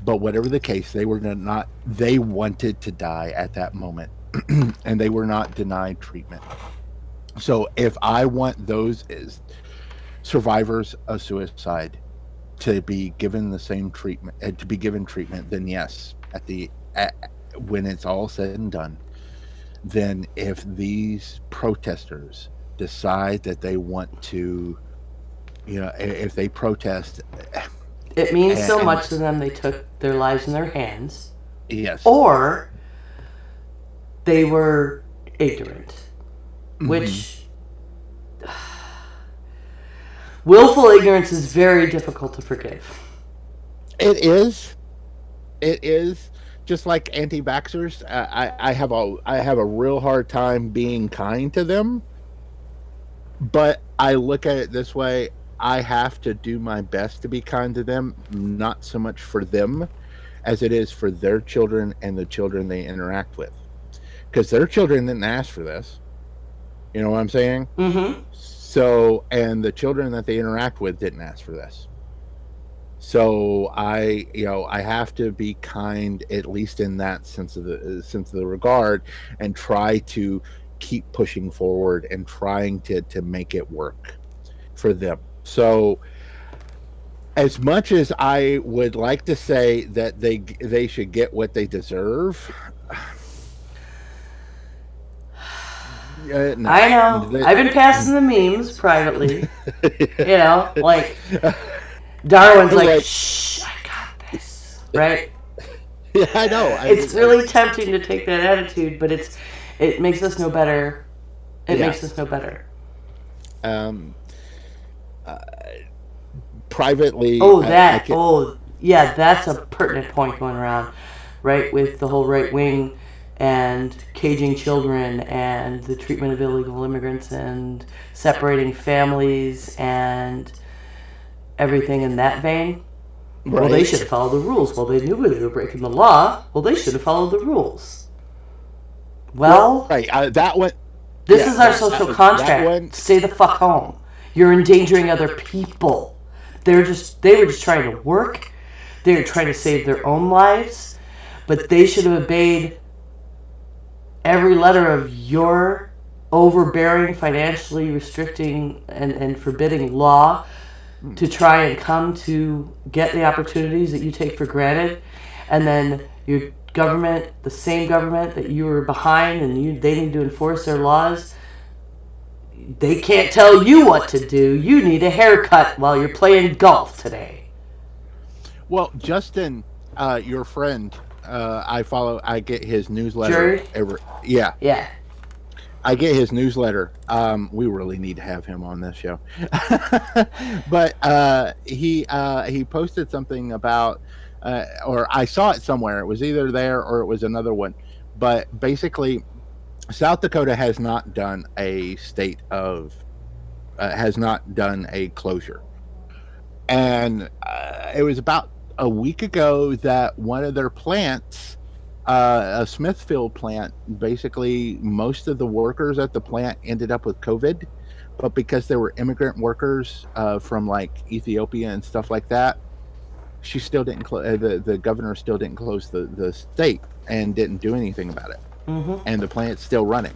[SPEAKER 2] But whatever the case, they wanted to die at that moment, and they were not denied treatment. So if I want those survivors of suicide to be given the same treatment, then yes, when it's all said and done, then if these protesters decide that they want to, if they protest,
[SPEAKER 1] it means so much to them they took their lives in their hands.
[SPEAKER 2] Yes.
[SPEAKER 1] Or they were ignorant, which willful ignorance is very difficult to forgive.
[SPEAKER 2] It is. Just like anti-vaxxers, I have a real hard time being kind to them. But I look at it this way: I have to do my best to be kind to them, not so much for them as it is for their children and the children they interact with, because their children didn't ask for this. You know what I'm saying?
[SPEAKER 1] Mm-hmm.
[SPEAKER 2] So, and the children that they interact with didn't ask for this. So I have to be kind, at least in that sense of the regard, and try to keep pushing forward and trying to make it work for them. So as much as I would like to say that they should get what they deserve, no.
[SPEAKER 1] I know. I've been passing the memes privately. Like Darwin's like, shh, I got this, right?
[SPEAKER 2] Yeah, I know.
[SPEAKER 1] It's really tempting to take that attitude, but it makes us no better. It makes us no better.
[SPEAKER 2] Privately.
[SPEAKER 1] That's a pertinent point going around, right? With the whole right wing and caging children and the treatment of illegal immigrants and separating families and everything in that vein. Right. Well, they should have followed the rules. Well, they knew they were breaking the law. Well, they should have followed the rules. Well,
[SPEAKER 2] right. That one.
[SPEAKER 1] This is our social contract. Stay the fuck home. You're endangering other people. They were just trying to work. They were trying to save their own lives, but they should have obeyed every letter of your overbearing, financially restricting, and forbidding law to try and come to get the opportunities that you take for granted. And then your government, the same government that you were behind and they need to enforce their laws, they can't tell you what to do. You need a haircut while you're playing golf today.
[SPEAKER 2] Well, Justin, your friend, I get his newsletter.
[SPEAKER 1] Yeah.
[SPEAKER 2] I get his newsletter. We really need to have him on this show. But he posted something about, or I saw it somewhere. It was either there or it was another one. But basically, South Dakota has not done a closure. And it was about a week ago that one of their plants, a Smithfield plant, basically most of the workers at the plant ended up with COVID, but because they were immigrant workers from like Ethiopia and stuff like that, she still didn't the governor still didn't close the state and didn't do anything about it. Mm-hmm. And the plant's still running.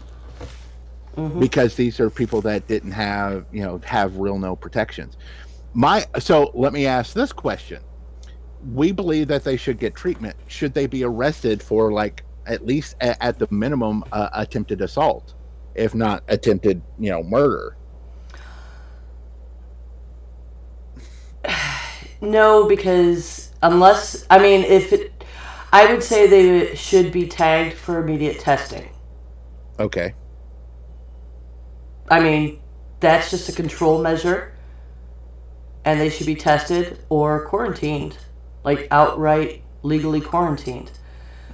[SPEAKER 2] because these are people that didn't have real no protections. So let me ask this question: we believe that they should get treatment. Should they be arrested for, like, at least at the minimum, attempted assault, if not attempted, murder?
[SPEAKER 1] No, because I would say they should be tagged for immediate testing.
[SPEAKER 2] Okay.
[SPEAKER 1] I mean, that's just a control measure, and they should be tested or quarantined, like outright legally quarantined,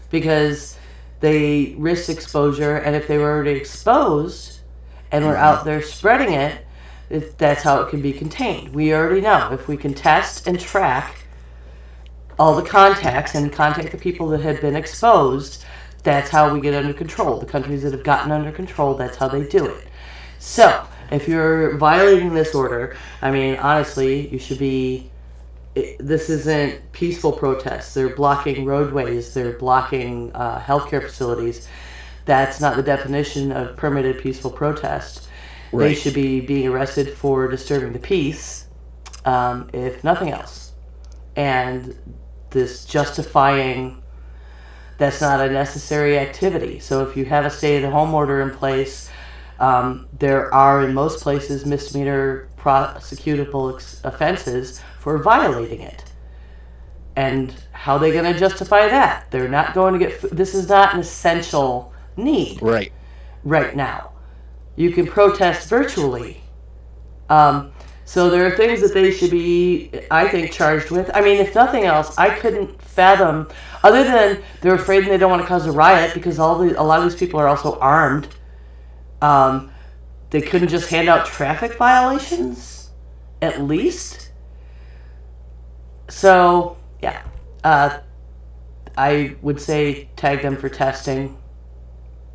[SPEAKER 1] because they risk exposure, and if they were already exposed and were out there spreading it, that's how it can be contained. We already know if we can test and track all the contacts and contact the people that have been exposed, that's how we get under control. The countries that have gotten under control, that's how they do it. So, if you're violating this order, I mean, honestly, you should be... This isn't peaceful protests. They're blocking roadways. They're blocking healthcare facilities. That's not the definition of permitted peaceful protest. Right. They should be being arrested for disturbing the peace, if nothing else. And this justifying, that's not a necessary activity. So if you have a stay-at-home order in place, there are in most places misdemeanor prosecutable offenses for violating it. And how are they going to justify that? They're not going to get... This is not an essential need right now. You can protest virtually. So there are things that they should be, I think, charged with. I mean, if nothing else, I couldn't fathom, other than they're afraid and they don't want to cause a riot, because a lot of these people are also armed. They couldn't just hand out traffic violations, at least. So, yeah. I would say tag them for testing,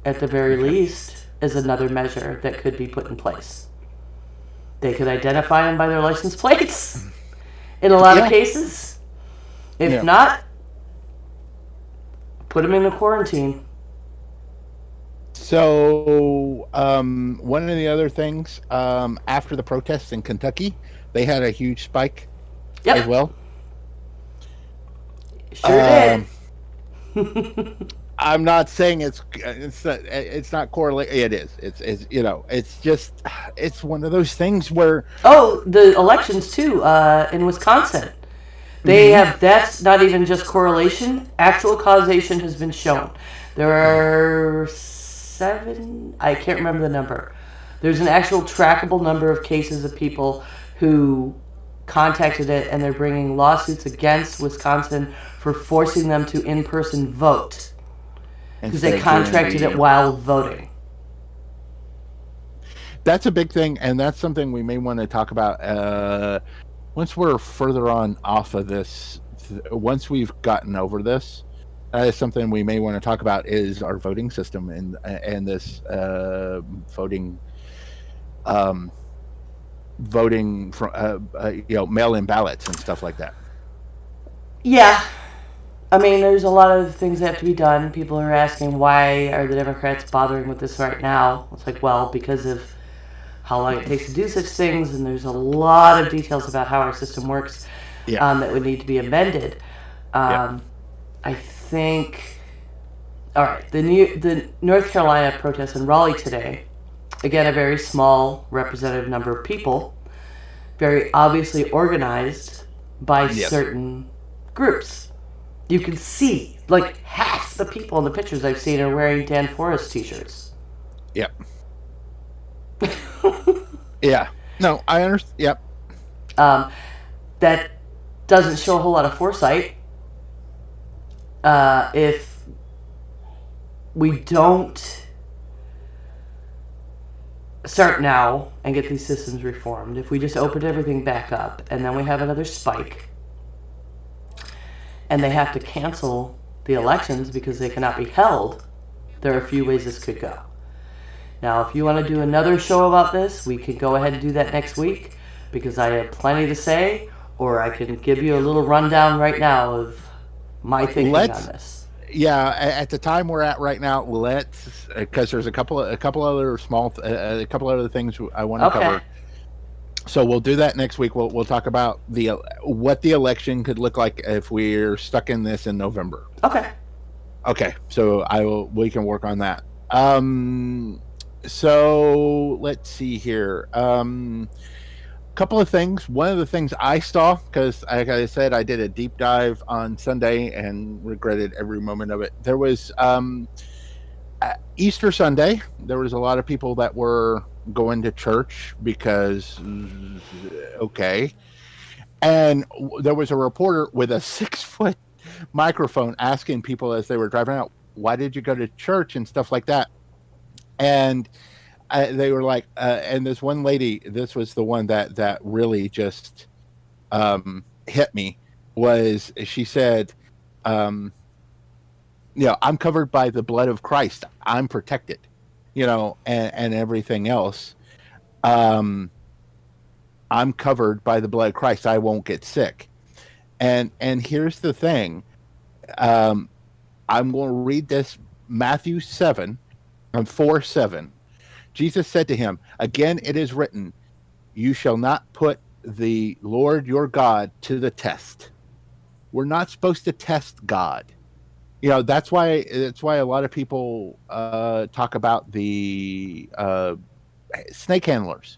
[SPEAKER 1] at the very least, is another measure that could be put in place. They could identify them by their license plates in a lot of cases. If not, put them in a quarantine.
[SPEAKER 2] So, one of the other things, after the protests in Kentucky, they had a huge spike as well.
[SPEAKER 1] Sure did.
[SPEAKER 2] I'm not saying it's not correlated. It is. It's just, it's one of those things where... Oh,
[SPEAKER 1] the elections too, in Wisconsin. They have, that's not even just correlation. Actual causation has been shown. There are 7, I can't remember the number. There's an actual trackable number of cases of people who contacted it, and they're bringing lawsuits against Wisconsin for forcing them to in-person vote. Because they contracted it while voting.
[SPEAKER 2] That's a big thing, and that's something we may want to talk about once we're further on off of this. Once we've gotten over this, that is something we may want to talk about, is our voting system and this voting from mail-in ballots and stuff like that.
[SPEAKER 1] Yeah. I mean, there's a lot of things that have to be done. People are asking, why are the Democrats bothering with this right now? It's like, well, because of how long it takes to do such things, and there's a lot of details about how our system works that would need to be amended. I think... All right, the North Carolina protests in Raleigh today, again, a very small representative number of people, very obviously organized by certain groups. You can see, like, half the people in the pictures I've seen are wearing Dan Forest t-shirts.
[SPEAKER 2] Yep. Yeah. No, I understand. Yep.
[SPEAKER 1] That doesn't show a whole lot of foresight. If we don't start now and get these systems reformed, if we just open everything back up and then we have another spike, and they have to cancel the elections because they cannot be held, there are a few ways this could go. Now, if you want to do another show about this, we can go ahead and do that next week, because I have plenty to say, or I can give you a little rundown right now of my thinking on this.
[SPEAKER 2] Yeah, at the time we're at right now, let's because there's a couple other a couple other things I want to
[SPEAKER 1] Okay.
[SPEAKER 2] cover. So we'll do that next week. We'll talk about the what the election could look like if we're stuck in this in November.
[SPEAKER 1] Okay.
[SPEAKER 2] Okay, so we can work on that. So let's see here. Couple of things. One of the things I saw, because like I said, I did a deep dive on Sunday and regretted every moment of it. There was Easter Sunday. There was a lot of people that were going to church because okay, and there was a reporter with a 6 foot microphone asking people as they were driving out, "Why did you go to church?" and stuff like that. And they were like, and this one lady, this was the one that really just hit me. Was she said, um, I'm covered by the blood of Christ. I'm protected, and everything else. Um, I'm covered by the blood of Christ. I won't get sick. And here's the thing. Um, I'm going to read this Matthew 7 and 4:7. Jesus said to him, "Again, it is written, you shall not put the Lord your God to the test." We're not supposed to test God. That's why a lot of people talk about the snake handlers.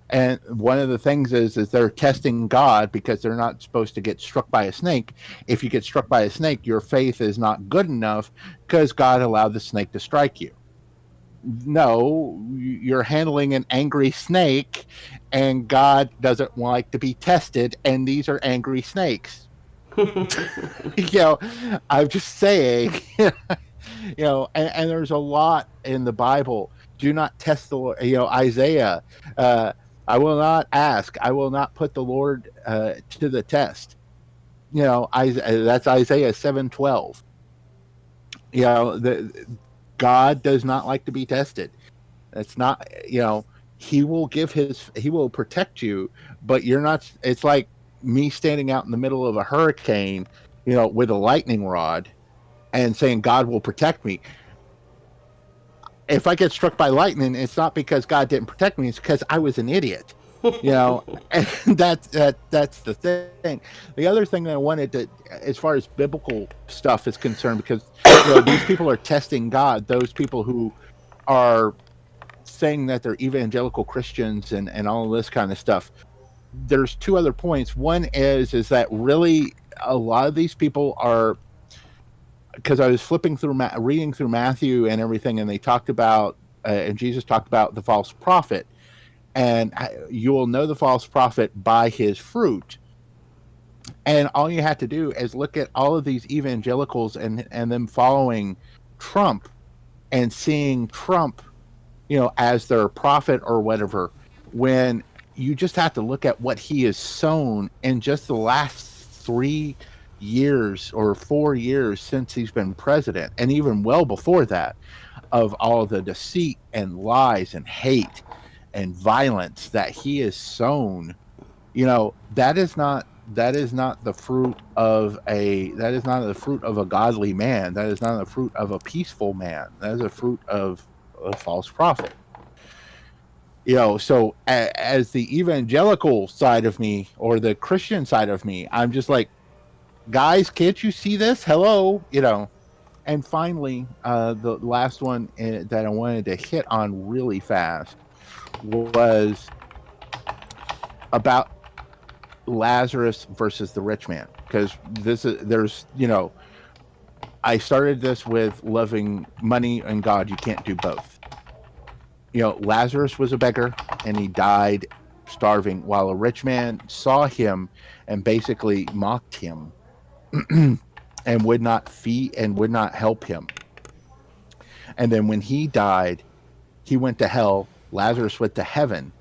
[SPEAKER 2] And one of the things is they're testing God because they're not supposed to get struck by a snake. If you get struck by a snake, your faith is not good enough because God allowed the snake to strike you. No, you're handling an angry snake, and God doesn't like to be tested, and these are angry snakes. you know, I'm just saying, and there's a lot in the Bible. Do not test the Lord. Isaiah, uh, I will not ask. I will not put the Lord to the test. That's Isaiah 7:12. God does not like to be tested. That's not, he will protect you, but you're not. It's like me standing out in the middle of a hurricane, with a lightning rod and saying God will protect me. If I get struck by lightning, it's not because God didn't protect me. It's because I was an idiot. And that's the thing. The other thing that I wanted to, as far as biblical stuff is concerned, because these people are testing God. Those people who are saying that they're evangelical Christians and all of this kind of stuff. There's two other points. One is that really a lot of these people are, because I was flipping through, reading through Matthew and everything, and they talked about, and Jesus talked about the false prophet, and you will know the false prophet by his fruit. And all you have to do is look at all of these evangelicals and them following Trump and seeing Trump, as their prophet or whatever, when you just have to look at what he has sown in just the last 3 years or 4 years since he's been president, and even well before that, of all the deceit and lies and hate and violence that he has sown. That is not the fruit of a godly man. That is not the fruit of a peaceful man. That is a fruit of a false prophet. So as the evangelical side of me or the Christian side of me, I'm just like, guys, can't you see this? Hello. And finally, the last one that I wanted to hit on really fast was about Lazarus versus the rich man, because I started this with loving money and God. You can't do both. Lazarus was a beggar and he died starving, while a rich man saw him and basically mocked him and would not feed and would not help him. And then when he died, he went to hell. Lazarus went to heaven.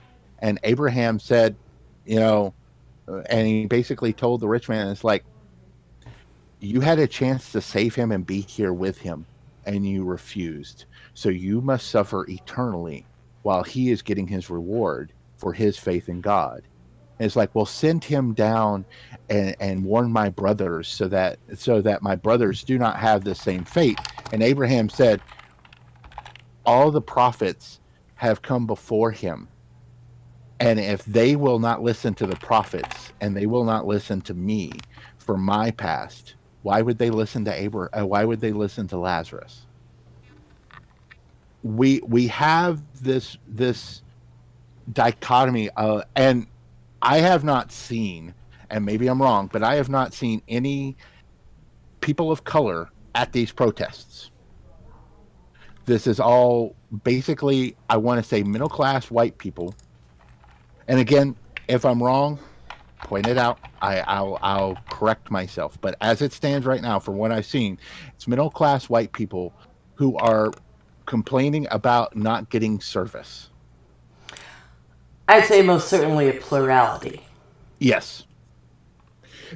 [SPEAKER 2] And Abraham said, and he basically told the rich man, it's like, you had a chance to save him and be here with him, and you refused. So you must suffer eternally while he is getting his reward for his faith in God. And it's like, well, send him down and warn my brothers so that my brothers do not have the same fate. And Abraham said, all the prophets have come before him. And if they will not listen to the prophets and they will not listen to me for my past, why would they listen to Abraham? Why would they listen to Lazarus? We have this dichotomy, and I have not seen, and maybe I'm wrong, but I have not seen any people of color at these protests. This is all basically, I want to say, middle class white people. And again, if I'm wrong, point it out. I'll correct myself. But as it stands right now, from what I've seen, it's middle class white people who are complaining about not getting service.
[SPEAKER 1] I'd say most certainly a plurality.
[SPEAKER 2] Yes.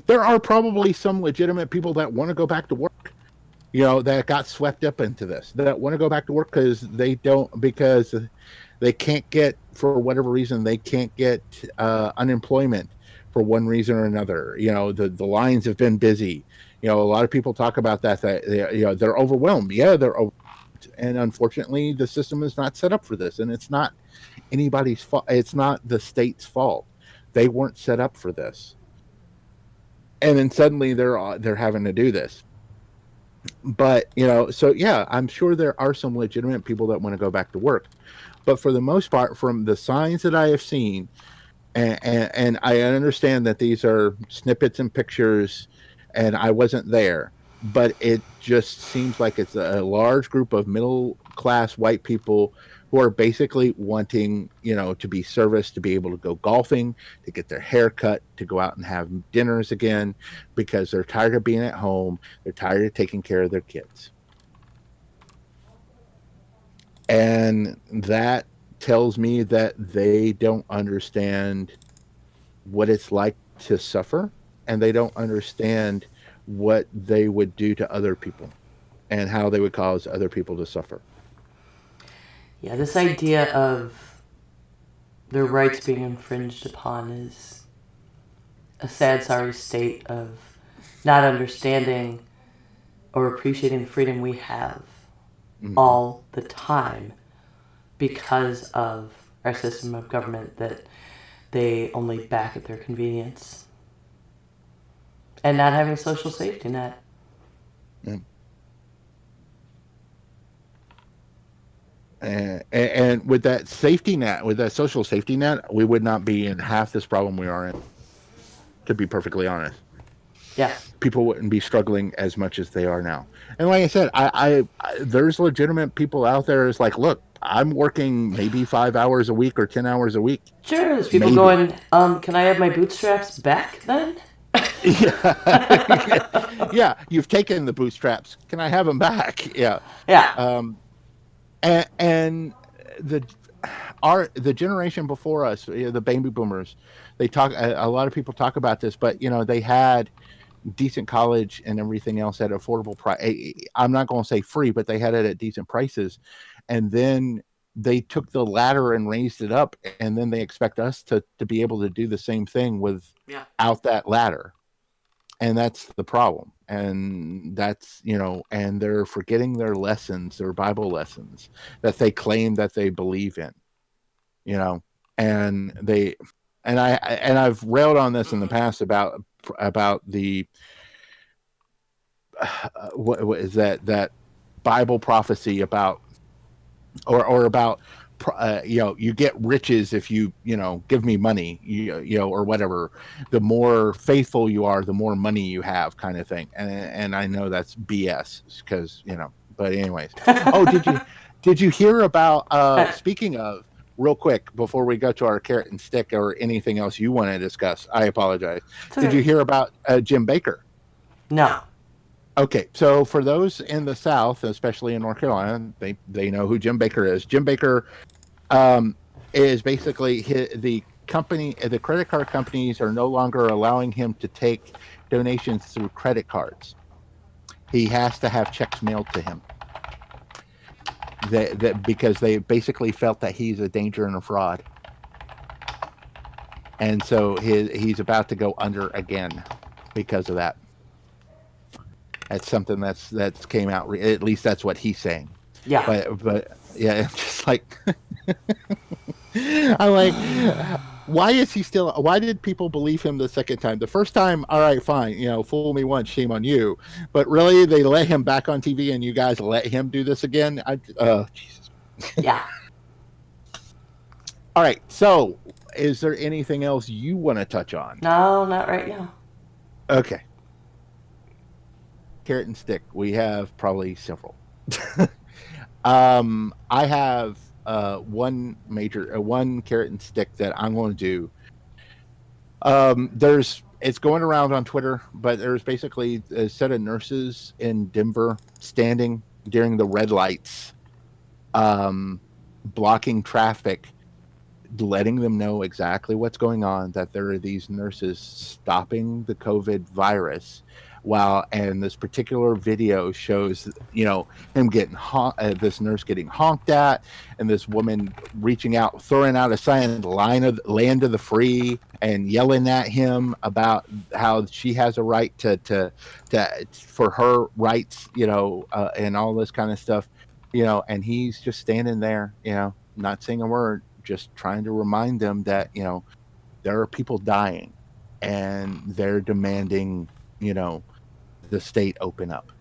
[SPEAKER 2] There are probably some legitimate people that want to go back to work, that got swept up into this, that want to go back to work because they can't get, for whatever reason, they can't get unemployment for one reason or another. The lines have been busy. A lot of people talk about that they're overwhelmed. Yeah, they're overwhelmed. And unfortunately, the system is not set up for this. And it's not anybody's fault. It's not the state's fault. They weren't set up for this. And then suddenly they're having to do this. But, so yeah, I'm sure there are some legitimate people that want to go back to work. But for the most part, from the signs that I have seen, and I understand that these are snippets and pictures, and I wasn't there, but it just seems like it's a large group of middle-class white people who are basically wanting, to be serviced, to be able to go golfing, to get their hair cut, to go out and have dinners again, because they're tired of being at home. They're tired of taking care of their kids. And that tells me that they don't understand what it's like to suffer, and they don't understand what they would do to other people and how they would cause other people to suffer.
[SPEAKER 1] Yeah, this idea of their rights being infringed upon is a sad, sorry state of not understanding or appreciating the freedom we have all the time because of our system of government that they only back at their convenience. And not having a social safety net.
[SPEAKER 2] Yeah. And with that safety net, with that social safety net, we would not be in half this problem we are in, to be perfectly honest.
[SPEAKER 1] Yeah.
[SPEAKER 2] People wouldn't be struggling as much as they are now. And like I said, I there's legitimate people out there. It's like, look, I'm working maybe 5 hours a week or 10 hours a week.
[SPEAKER 1] Sure, there's people going, can I have my bootstraps back then?
[SPEAKER 2] Yeah, you've taken the bootstraps. Can I have them back? Yeah.
[SPEAKER 1] Yeah.
[SPEAKER 2] And the generation before us, the baby boomers, a lot of people talk about this, but they had decent college and everything else at affordable price. I'm not going to say free, but they had it at decent prices. And then they took the ladder and raised it up, and then they expect us to be able to do the same thing without that ladder. And that's the problem. And that's, and they're forgetting their lessons, their Bible lessons that they claim that they believe in, and I've railed on this in the past about the, what is that Bible prophecy about, or about, you get riches if you give me money, or whatever. The more faithful you are, the more money you have, kind of thing. And I know that's BS, because but anyways. Did you hear about, speaking of, real quick, before we go to our carrot and stick or anything else you want to discuss, I apologize. Did you hear about Jim Bakker?
[SPEAKER 1] No.
[SPEAKER 2] Okay, so for those in the South, especially in North Carolina, they know who Jim Bakker is. Jim Bakker is basically the company. The credit card companies are no longer allowing him to take donations through credit cards. He has to have checks mailed to him. Because they basically felt that he's a danger and a fraud. and so he's about to go under again because of that. That's something that's came out. At least that's what he's saying.
[SPEAKER 1] Yeah.
[SPEAKER 2] But yeah, it's just like I'm like, why is he still? Why did people believe him the second time? The first time, all right, fine, fool me once, shame on you. But really, they let him back on TV, and you guys let him do this again. Jesus.
[SPEAKER 1] Yeah.
[SPEAKER 2] All right. So, is there anything else you want to touch on?
[SPEAKER 1] No, not right now.
[SPEAKER 2] Okay. Carrot and stick. We have probably several. I have one carrot and stick that I'm going to do. It's going around on Twitter, but there's basically a set of nurses in Denver standing during the red lights, blocking traffic, letting them know exactly what's going on, that there are these nurses stopping the COVID virus. And this particular video shows, him getting this nurse getting honked at, and this woman reaching out, throwing out a sign, land of the free, and yelling at him about how she has a right to for her rights, and all this kind of stuff, and he's just standing there, not saying a word, just trying to remind them that, there are people dying, and they're demanding, the state open up.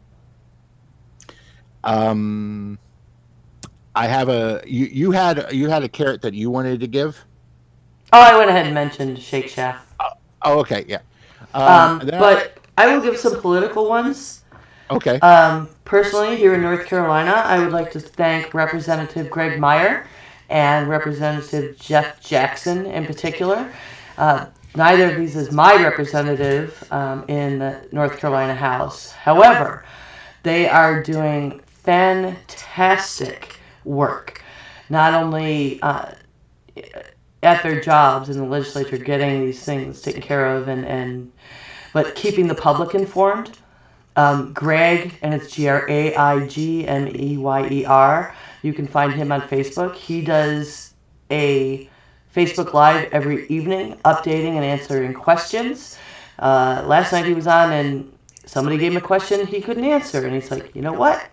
[SPEAKER 2] I have you had a carrot that you wanted to give.
[SPEAKER 1] Oh, I went ahead and mentioned Shake Shack.
[SPEAKER 2] Oh, okay, yeah.
[SPEAKER 1] But I will give some political ones.
[SPEAKER 2] Okay.
[SPEAKER 1] Personally, here in North Carolina, I would like to thank Representative Greg Meyer and Representative Jeff Jackson in particular. Neither of these is my representative in the North Carolina House. However, they are doing fantastic work, not only at their jobs in the legislature, getting these things taken care of, but keeping the public informed. Greg, and it's GRAIGMEYER. You can find him on Facebook. He does a Facebook Live every evening, updating and answering questions. Last night he was on, and somebody gave him a question he couldn't answer, and he's like, you know what?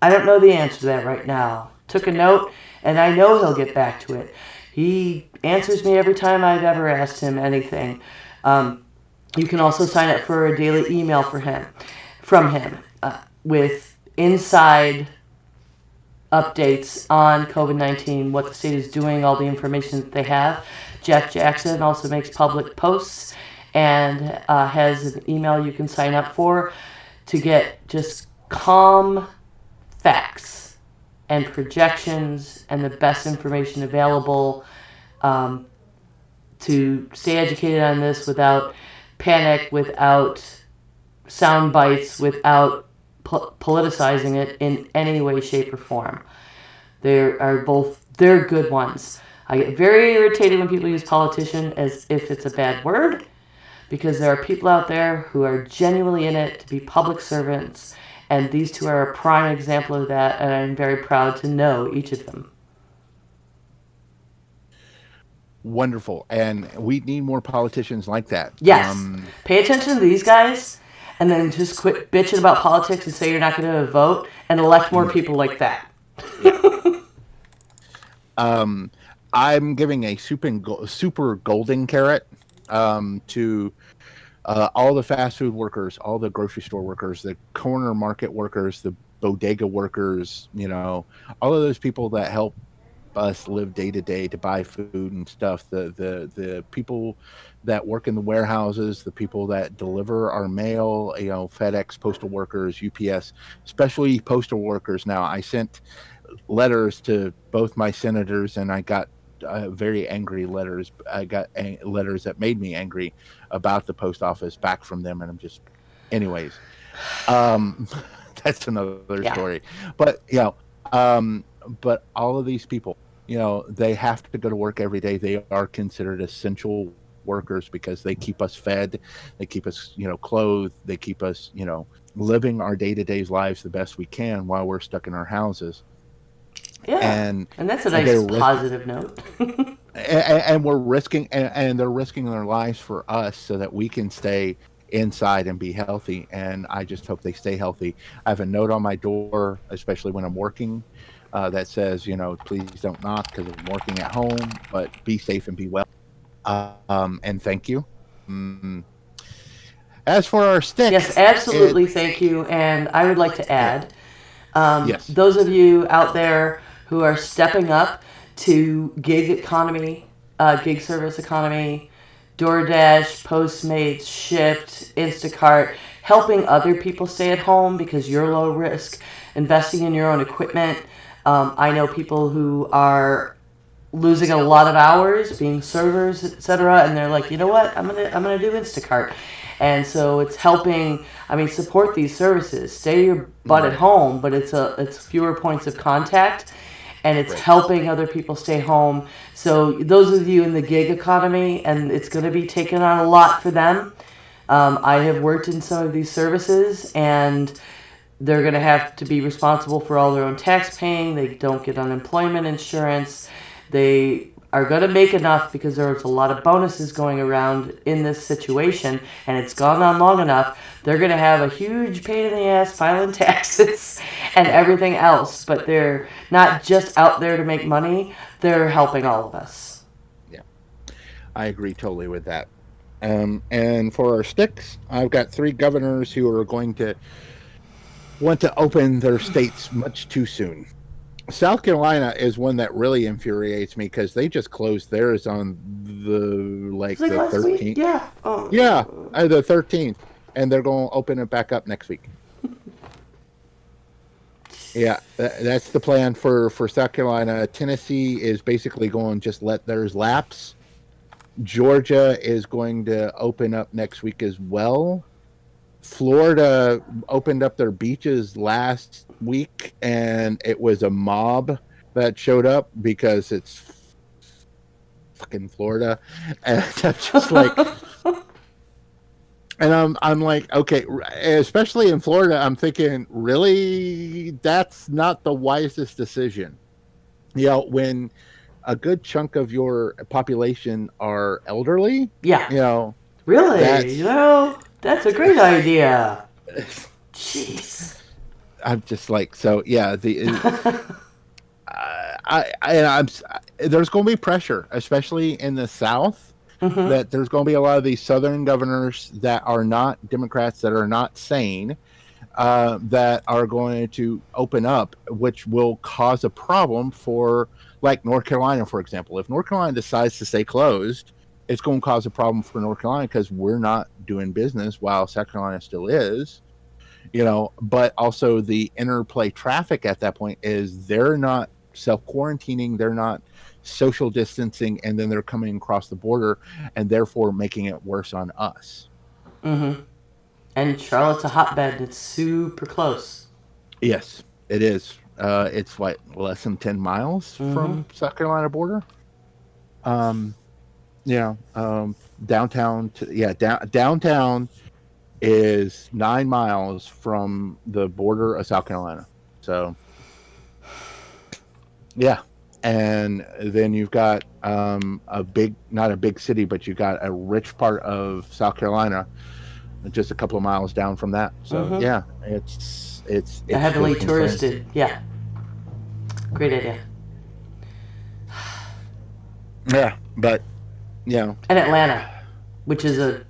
[SPEAKER 1] I don't know the answer to that right now. Took a note, and I know he'll get back to it. He answers me every time I've ever asked him anything. You can also sign up for a daily email from him with inside updates on COVID-19, what the state is doing, all the information that they have. Jeff Jackson also makes public posts and has an email you can sign up for to get just calm facts and projections and the best information available to stay educated on this without panic, without sound bites, without politicizing it in any way, shape, or form. They're good ones. I get very irritated when people use politician as if it's a bad word, because there are people out there who are genuinely in it to be public servants, and these two are a prime example of that, and I'm very proud to know each of them.
[SPEAKER 2] Wonderful. And we need more politicians like that.
[SPEAKER 1] Yes. Pay attention to these guys, and then just quit bitching about politics and say you're not going to vote, and elect more people like that.
[SPEAKER 2] I'm giving a super golden carrot to all the fast food workers, all the grocery store workers, the corner market workers, the bodega workers, all of those people that help us live day to day to buy food and stuff, the people that work in the warehouses, the people that deliver our mail, FedEx, postal workers, UPS, especially postal workers. Now, I sent letters to both my senators, and I got very angry letters. I got letters that made me angry about the post office back from them, and I'm just, anyways, that's another story. But but all of these people, they have to go to work every day. They are considered essential workers because they keep us fed, they keep us, clothed, they keep us, living our day-to-day lives the best we can while we're stuck in our houses.
[SPEAKER 1] Yeah, and that's a nice positive note.
[SPEAKER 2] and we're risking, and they're risking their lives for us so that we can stay inside and be healthy. And I just hope they stay healthy. I have a note on my door, especially when I'm working, that says, please don't knock because I'm working at home, but be safe and be well. And thank you. Mm. As for our
[SPEAKER 1] Yes,
[SPEAKER 2] sticks,
[SPEAKER 1] absolutely. Thank you. And I would like to add,
[SPEAKER 2] yes,
[SPEAKER 1] those of you out there who are stepping up to gig economy, gig service economy, DoorDash, Postmates, Shift, Instacart, helping other people stay at home because you're low risk, investing in your own equipment. I know people who are losing a lot of hours being servers, etc. And they're like, you know what, I'm gonna do Instacart, and so it's helping. I mean, support these services. Stay your butt at home, but it's fewer points of contact, and it's helping other people stay home. So those of you in the gig economy, and it's going to be taking on a lot for them. I have worked in some of these services, and they're going to have to be responsible for all their own tax paying. They don't get unemployment insurance. They are going to make enough because there's a lot of bonuses going around in this situation, and it's gone on long enough. They're going to have a huge pain in the ass filing taxes and everything else, but they're not just out there to make money, they're helping all of us.
[SPEAKER 2] Yeah, I agree totally with that. And for our sticks, I've got 3 governors who are going to want to open their states much too soon. South Carolina is one that really infuriates me because they just closed theirs on the 13th.
[SPEAKER 1] Yeah.
[SPEAKER 2] Yeah, the 13th, and they're going to open it back up next week. Yeah, that's the plan for South Carolina. Tennessee is basically going to just let theirs lapse. Georgia is going to open up next week as well. Florida opened up their beaches last week, and it was a mob that showed up because it's fucking Florida, and I'm just like, and I'm like, okay, especially in Florida, I'm thinking, really, that's not the wisest decision. When a good chunk of your population are elderly,
[SPEAKER 1] Yeah. Really? That's a great idea. Jeez.
[SPEAKER 2] I'm just like, so yeah, I'm there's going to be pressure, especially in the South, that there's going to be a lot of these Southern governors that are not Democrats, that are not sane, that are going to open up, which will cause a problem for, like, North Carolina, for example. If North Carolina decides to stay closed, it's going to cause a problem for North Carolina because we're not doing business while South Carolina still is. But also the interplay traffic at that point is they're not self-quarantining, they're not social distancing, and then they're coming across the border and therefore making it worse on us.
[SPEAKER 1] And Charlotte's a hotbed. It's super close.
[SPEAKER 2] Yes, it is. It's what, less than 10 miles from South Carolina border. Downtown downtown is 9 miles from the border of South Carolina. So, yeah. And then you've got not a big city, but you've got a rich part of South Carolina just a couple of miles down from that. So, yeah, it's
[SPEAKER 1] heavily touristed. Yeah. Great idea.
[SPEAKER 2] Yeah, but,
[SPEAKER 1] And Atlanta, which is a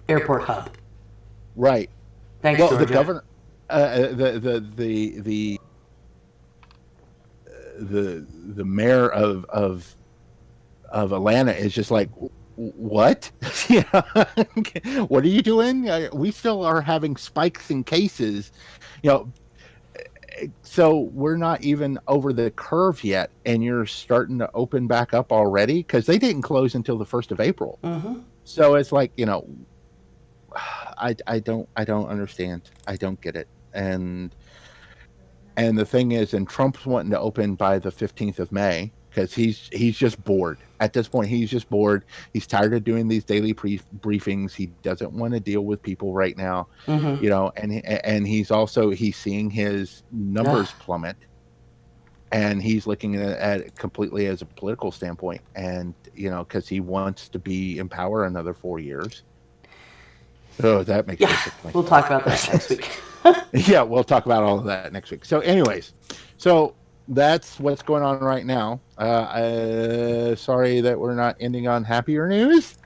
[SPEAKER 1] airport hub.
[SPEAKER 2] Right.
[SPEAKER 1] Thanks,
[SPEAKER 2] well,
[SPEAKER 1] Georgia.
[SPEAKER 2] The governor, the mayor of Atlanta is just like, what? What are you doing? We still are having spikes in cases, so we're not even over the curve yet, and you're starting to open back up already because they didn't close until the 1st of April. So it's like, I don't understand. I don't get it. And the thing is, and Trump's wanting to open by the 15th of May because he's just bored. At this point, he's just bored. He's tired of doing these daily briefings. He doesn't want to deal with people right now, and he's seeing his numbers plummet. and he's looking at it completely as a political standpoint, and because he wants to be in power another 4 years. Oh, that makes me sick.
[SPEAKER 1] We'll talk about that next week.
[SPEAKER 2] Yeah, we'll talk about all of that next week. So, anyways, that's what's going on right now. Sorry that we're not ending on happier news.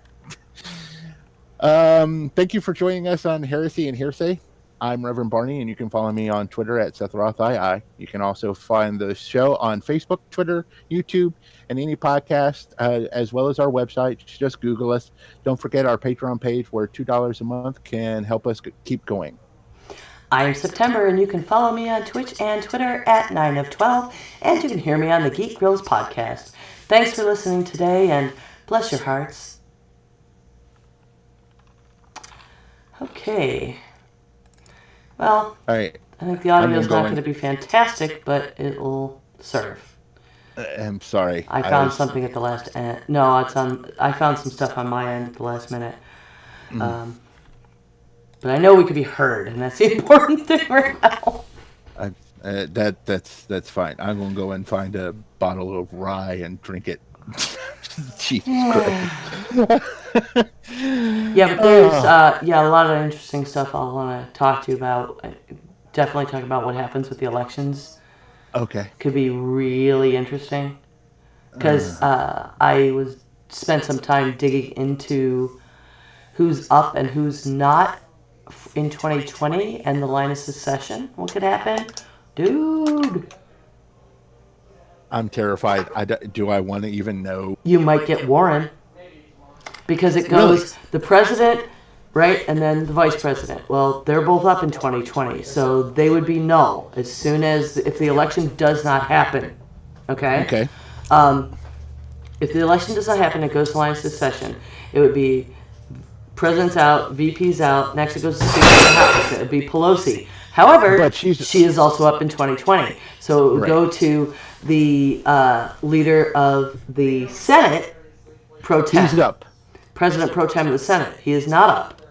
[SPEAKER 2] Thank you for joining us on Heresy and Hearsay. I'm Reverend Barney, and you can follow me on Twitter at Seth Roth II. You can also find the show on Facebook, Twitter, YouTube, and any podcast, as well as our website. Just Google us. Don't forget our Patreon page, where $2 a month can help us keep going.
[SPEAKER 1] I'm September, and you can follow me on Twitch and Twitter at 9 of 12, and you can hear me on the Geek Grills podcast. Thanks for listening today, and bless your hearts. Okay. Well,
[SPEAKER 2] all right.
[SPEAKER 1] I think the audio is not going to be fantastic, but it will serve.
[SPEAKER 2] I'm sorry.
[SPEAKER 1] I found something at the last end. No, I found some stuff on my end at the last minute. But I know we could be heard, and that's the important thing right now.
[SPEAKER 2] That's fine. I'm going to go and find a bottle of rye and drink it. Jesus Christ.
[SPEAKER 1] Yeah, but there's a lot of interesting stuff I'll want to talk to you about. Definitely talk about what happens with the elections.
[SPEAKER 2] Okay.
[SPEAKER 1] Could be really interesting. Because I spent some time digging into who's up and who's not in 2020 and the line of secession. What could happen? Dude.
[SPEAKER 2] I'm terrified. Do I want to even know?
[SPEAKER 1] You might get Warren. Because it goes the president, right, and then the vice president. Well, they're both up in 2020, so they would be null as soon as, if the election does not happen. Okay?
[SPEAKER 2] Okay.
[SPEAKER 1] If the election does not happen, it goes to line of secession. It would be president's out, VP's out, next it goes to Speaker of the House. It would be Pelosi. However, she is also up in 2020. So it would go to the leader of the Senate, pro tem.
[SPEAKER 2] He's up.
[SPEAKER 1] President pro tem of the Senate. He is not up.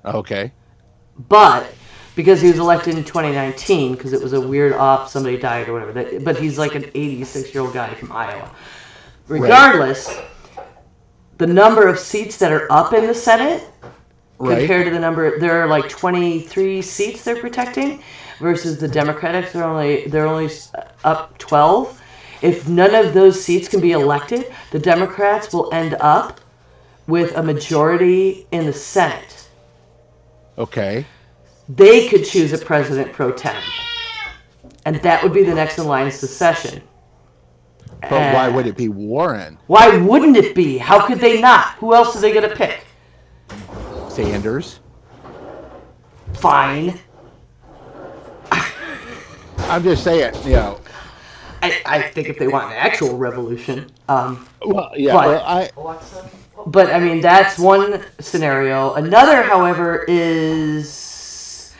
[SPEAKER 2] Okay.
[SPEAKER 1] But because he was elected in 2019, because it was a weird off, somebody died or whatever. But he's like an 86-year-old guy from Iowa. Regardless, the number of seats that are up in the Senate compared to the number, there are like 23 seats they're protecting, versus the Democrats, they're only up 12. If none of those seats can be elected, the Democrats will end up with a majority in the Senate.
[SPEAKER 2] Okay.
[SPEAKER 1] They could choose a president pro tem. And that would be the next in line of secession.
[SPEAKER 2] But why would it be Warren?
[SPEAKER 1] Why wouldn't it be? How could they not? Who else are they going to pick?
[SPEAKER 2] Sanders.
[SPEAKER 1] Fine.
[SPEAKER 2] I'm just saying,
[SPEAKER 1] I think if they want an actual revolution. But I mean, that's one scenario. Another, however, is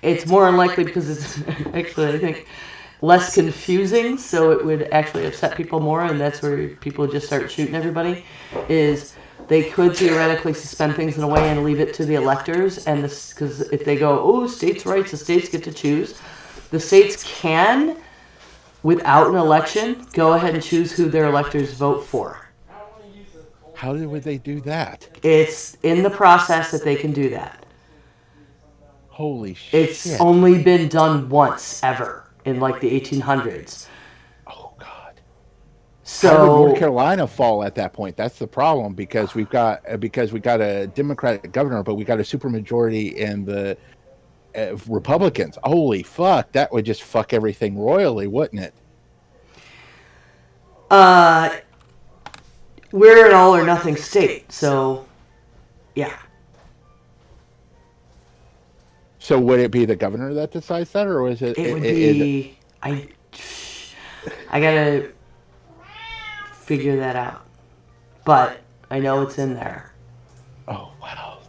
[SPEAKER 1] it's more unlikely because it's actually, I think, less confusing, so it would actually upset people more, and that's where people just start shooting everybody, is they could theoretically suspend things in a way and leave it to the electors, and this, because if they go, states' rights, the states get to choose, the states can, without an election, go ahead and choose who their electors vote for.
[SPEAKER 2] How would they do that?
[SPEAKER 1] It's in the process that they can do that.
[SPEAKER 2] Holy shit.
[SPEAKER 1] It's only been done once, ever, in like the 1800s.
[SPEAKER 2] Oh, God.
[SPEAKER 1] So,
[SPEAKER 2] how would North Carolina fall at that point? That's the problem, because we got a Democratic governor, but we got a supermajority in the Republicans. Holy fuck. That would just fuck everything royally, wouldn't it?
[SPEAKER 1] We're an all or nothing state, so yeah.
[SPEAKER 2] So would it be the governor that decides that, or is it?
[SPEAKER 1] It would be. I gotta figure that out, but I know it's in there.
[SPEAKER 2] Oh wow!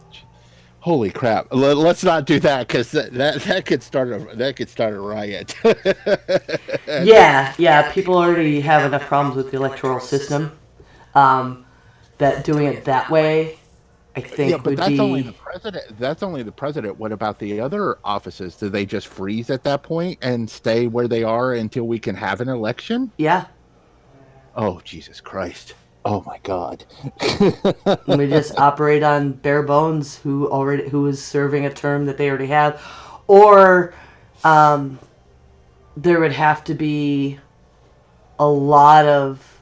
[SPEAKER 2] Holy crap! Let's not do that, because that could start a riot.
[SPEAKER 1] Yeah. People already have enough problems with the electoral system. That doing it that way I think
[SPEAKER 2] Yeah, but
[SPEAKER 1] would
[SPEAKER 2] that's only the
[SPEAKER 1] be
[SPEAKER 2] president. That's only the president. What about the other offices? Do they just freeze at that point and stay where they are until we can have an election?
[SPEAKER 1] yeah.
[SPEAKER 2] Oh, Jesus Christ. Oh my God.
[SPEAKER 1] And we just operate on bare bones who is serving a term that they already have, or um, there would have to be a lot of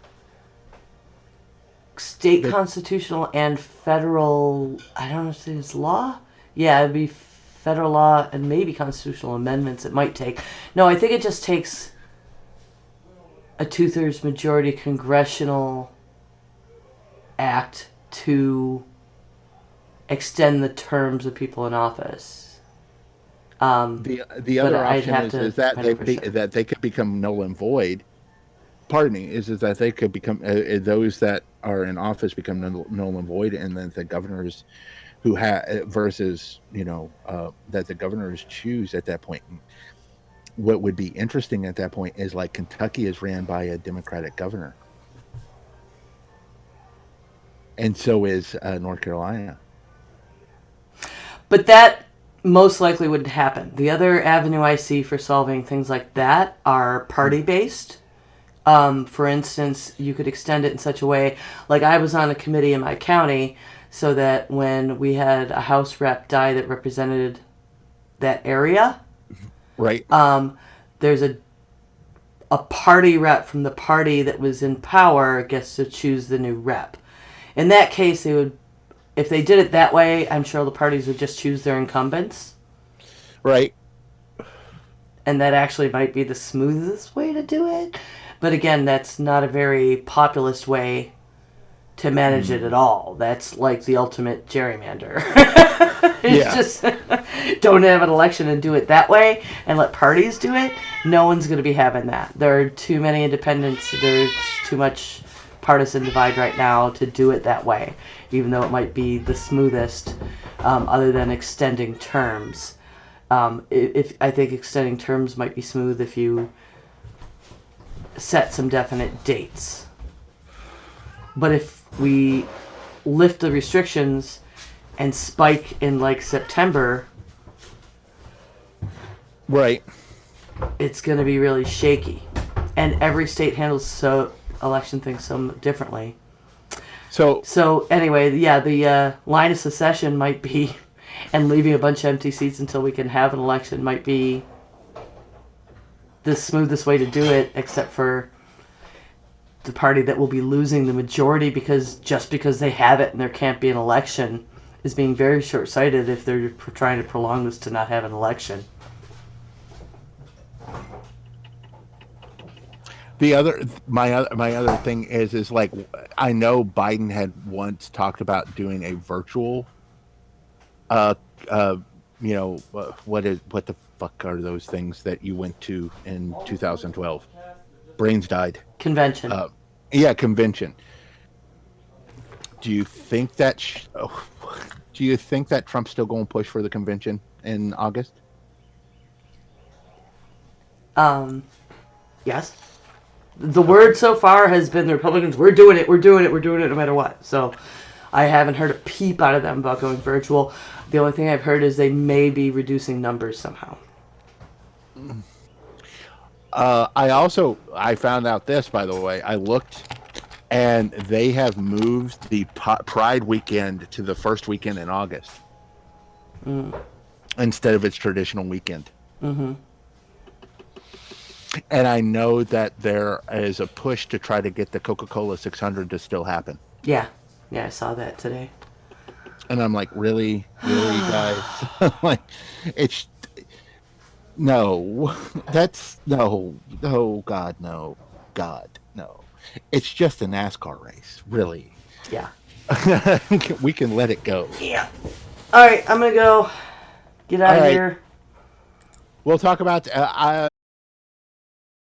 [SPEAKER 1] state
[SPEAKER 2] The-
[SPEAKER 1] constitutional and federal. I don't know if it's law. Yeah, it'd be federal law and maybe constitutional amendments. It might take. No, I think it just takes a 2/3 majority congressional act to extend the terms of people in office.
[SPEAKER 2] the other
[SPEAKER 1] I'd
[SPEAKER 2] option
[SPEAKER 1] have
[SPEAKER 2] is,
[SPEAKER 1] to
[SPEAKER 2] is that
[SPEAKER 1] find out for sure.
[SPEAKER 2] that they could become null and void. Pardon me, is that they could become those that are in office become null and void, and then the governors who have versus that the governors choose at that point. What would be interesting at that point is like Kentucky is ran by a Democratic governor, and so is North Carolina.
[SPEAKER 1] But that most likely wouldn't happen. The other avenue I see for solving things like that are party based. For instance, you could extend it in such a way, like I was on a committee in my county, so that when we had a House rep die that represented that area,
[SPEAKER 2] Right.
[SPEAKER 1] there's a party rep from the party that was in power gets to choose the new rep. In that case, they would, if they did it that way, I'm sure the parties would just choose their incumbents.
[SPEAKER 2] Right.
[SPEAKER 1] And that actually might be the smoothest way to do it. But again, that's not a very populist way to manage it at all. That's like the ultimate gerrymander. It's just don't have an election and do it that way and let parties do it. No one's going to be having that. There are too many independents. There's too much partisan divide right now to do it that way, even though it might be the smoothest, other than extending terms. If I think extending terms might be smooth if you set some definite dates. But if we lift the restrictions and spike in like September,
[SPEAKER 2] Right.
[SPEAKER 1] it's going to be really shaky. And every state handles election things so differently. So anyway, yeah, the line of secession might be, and leaving a bunch of empty seats until we can have an election might be the smoothest way to do it, except for the party that will be losing the majority because they have it and there can't be an election is being very short-sighted if they're trying to prolong this to not have an election.
[SPEAKER 2] My other thing is like, I know Biden had once talked about doing a virtual what the fuck are those things that you went to in 2012? Brains died.
[SPEAKER 1] Convention.
[SPEAKER 2] Convention. Do you think that Trump's still going to push for the convention in August?
[SPEAKER 1] Yes. The word so far has been the Republicans, we're doing it no matter what. So I haven't heard a peep out of them about going virtual. The only thing I've heard is they may be reducing numbers somehow.
[SPEAKER 2] I found out this, by the way. I looked, and they have moved the Pride weekend to the first weekend in August instead of its traditional weekend.
[SPEAKER 1] Mm-hmm.
[SPEAKER 2] And I know that there is a push to try to get the Coca-Cola 600 to still happen.
[SPEAKER 1] Yeah, I saw that today.
[SPEAKER 2] And I'm like, really, guys? Like, it's no. That's no, God, no, God, no. It's just a NASCAR race, really.
[SPEAKER 1] Yeah.
[SPEAKER 2] We can let it go.
[SPEAKER 1] Yeah. All right, I'm gonna go get out of here.
[SPEAKER 2] We'll talk about.